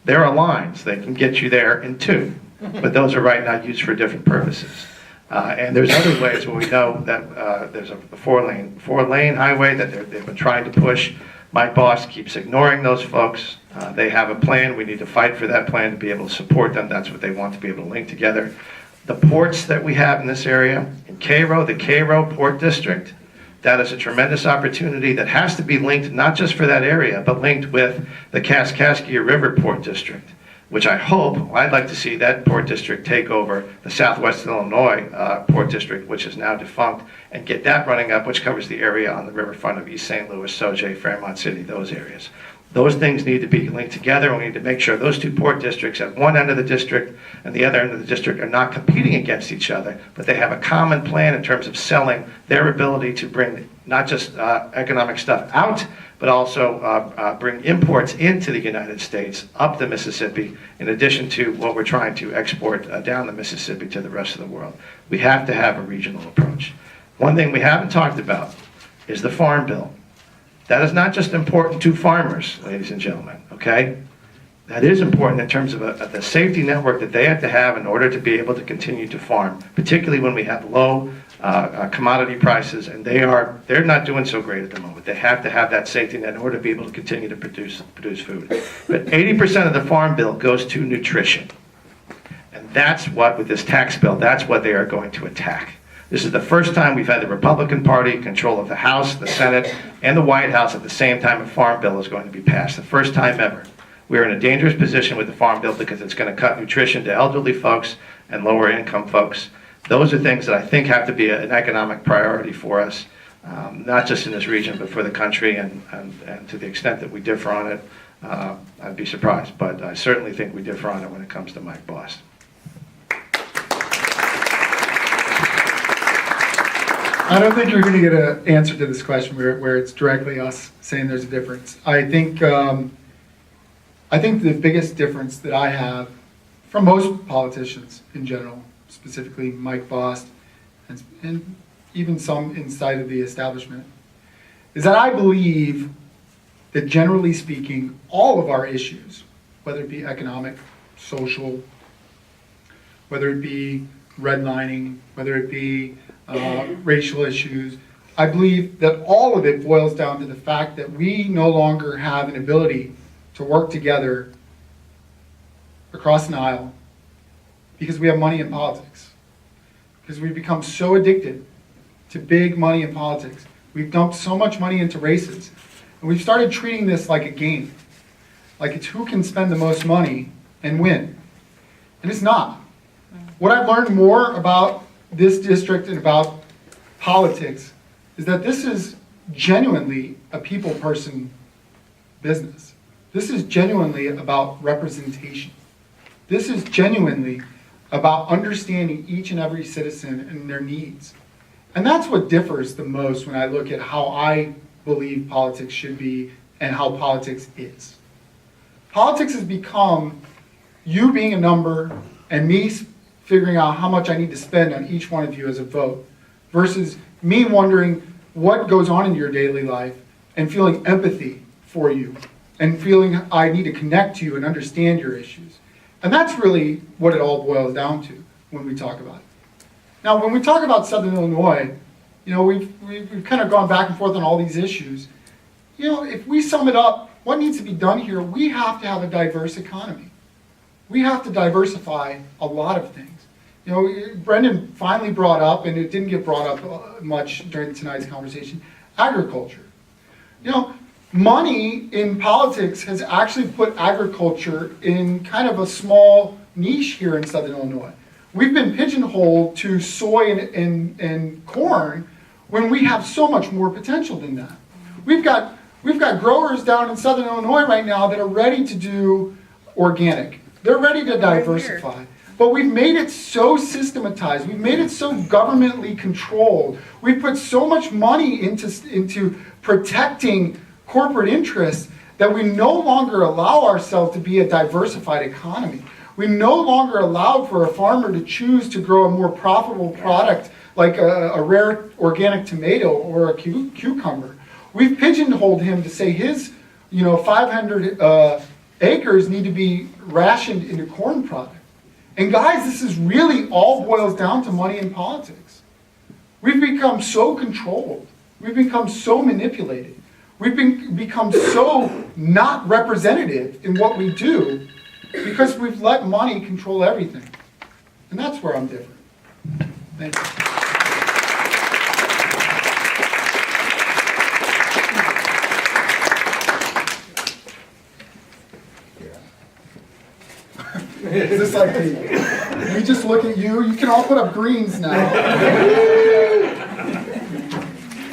There are lines that can get you there in 2, but those are right now used for different purposes. And there's other ways where we know that there's a 4-lane highway that they've been trying to push. Mike Bost keeps ignoring those folks. They have a plan. We need to fight for that plan to be able to support them. That's what they want, to be able to link together. The ports that we have in this area, in Cairo, the Cairo Port District, that is a tremendous opportunity that has to be linked not just for that area, but linked with the Kaskaskia River Port District, which I'd like to see that port district take over the Southwest Illinois Port District, which is now defunct, and get that running up, which covers the area on the riverfront of East St. Louis, Sauget, Fairmont City, those areas. Those things need to be linked together. We need to make sure those two poor districts at one end of the district and the other end of the district are not competing against each other, but they have a common plan in terms of selling their ability to bring not just economic stuff out, but also bring imports into the United States up the Mississippi, in addition to what we're trying to export down the Mississippi to the rest of the world. We have to have a regional approach. One thing we haven't talked about is the Farm Bill. That is not just important to farmers, ladies and gentlemen, okay? That is important in terms of the safety network that they have to have in order to be able to continue to farm, particularly when we have low commodity prices, and they're not doing so great at the moment. They have to have that safety net in order to be able to continue to produce food. But 80% of the Farm Bill goes to nutrition. And that's what, with this tax bill, that's what they are going to attack. This is the first time we've had the Republican Party in control of the House, the Senate, and the White House at the same time a farm bill is going to be passed. The first time ever. We're in a dangerous position with the farm bill because it's going to cut nutrition to elderly folks and lower income folks. Those are things that I think have to be an economic priority for us, not just in this region, but for the country, and to the extent that we differ on it, I'd be surprised. But I certainly think we differ on it when it comes to Mike Bost. I don't think you're going to get an answer to this question where it's directly us saying there's a difference. I think the biggest difference that I have from most politicians in general, specifically Mike Bost, and even some inside of the establishment, is that I believe that generally speaking, all of our issues, whether it be economic, social, whether it be redlining, whether it be racial issues, I believe that all of it boils down to the fact that we no longer have an ability to work together across an aisle because we have money in politics. Because we've become so addicted to big money in politics. We've dumped so much money into races. And we've started treating this like a game. Like it's who can spend the most money and win. And it's not. What I've learned more about this district and about politics is that this is genuinely a people person business. This is genuinely about representation. This is genuinely about understanding each and every citizen and their needs. And that's what differs the most when I look at how I believe politics should be and how politics is. Politics has become you being a number and me figuring out how much I need to spend on each one of you as a vote, versus me wondering what goes on in your daily life and feeling empathy for you and feeling I need to connect to you and understand your issues. And that's really what it all boils down to when we talk about it. Now, when we talk about Southern Illinois, you know, we've kind of gone back and forth on all these issues. You know, if we sum it up, what needs to be done here, we have to have a diverse economy. We have to diversify a lot of things. You know, Brendan finally brought up, and it didn't get brought up much during tonight's conversation, agriculture. You know, money in politics has actually put agriculture in kind of a small niche here in Southern Illinois. We've been pigeonholed to soy and corn when we have so much more potential than that. We've got growers down in Southern Illinois right now that are ready to do organic. They're ready to diversify. But we've made it so systematized. We've made it so governmentally controlled. We've put so much money into protecting corporate interests that we no longer allow ourselves to be a diversified economy. We no longer allow for a farmer to choose to grow a more profitable product like a rare organic tomato or a cucumber. We've pigeonholed him to say his 500 acres need to be rationed into corn product. And guys, this is really all boils down to money in politics. We've become so controlled. We've become so manipulated. We've become so not representative in what we do because we've let money control everything. And that's where I'm different. Thank you. Is this like we just look at you? You can all put up greens now.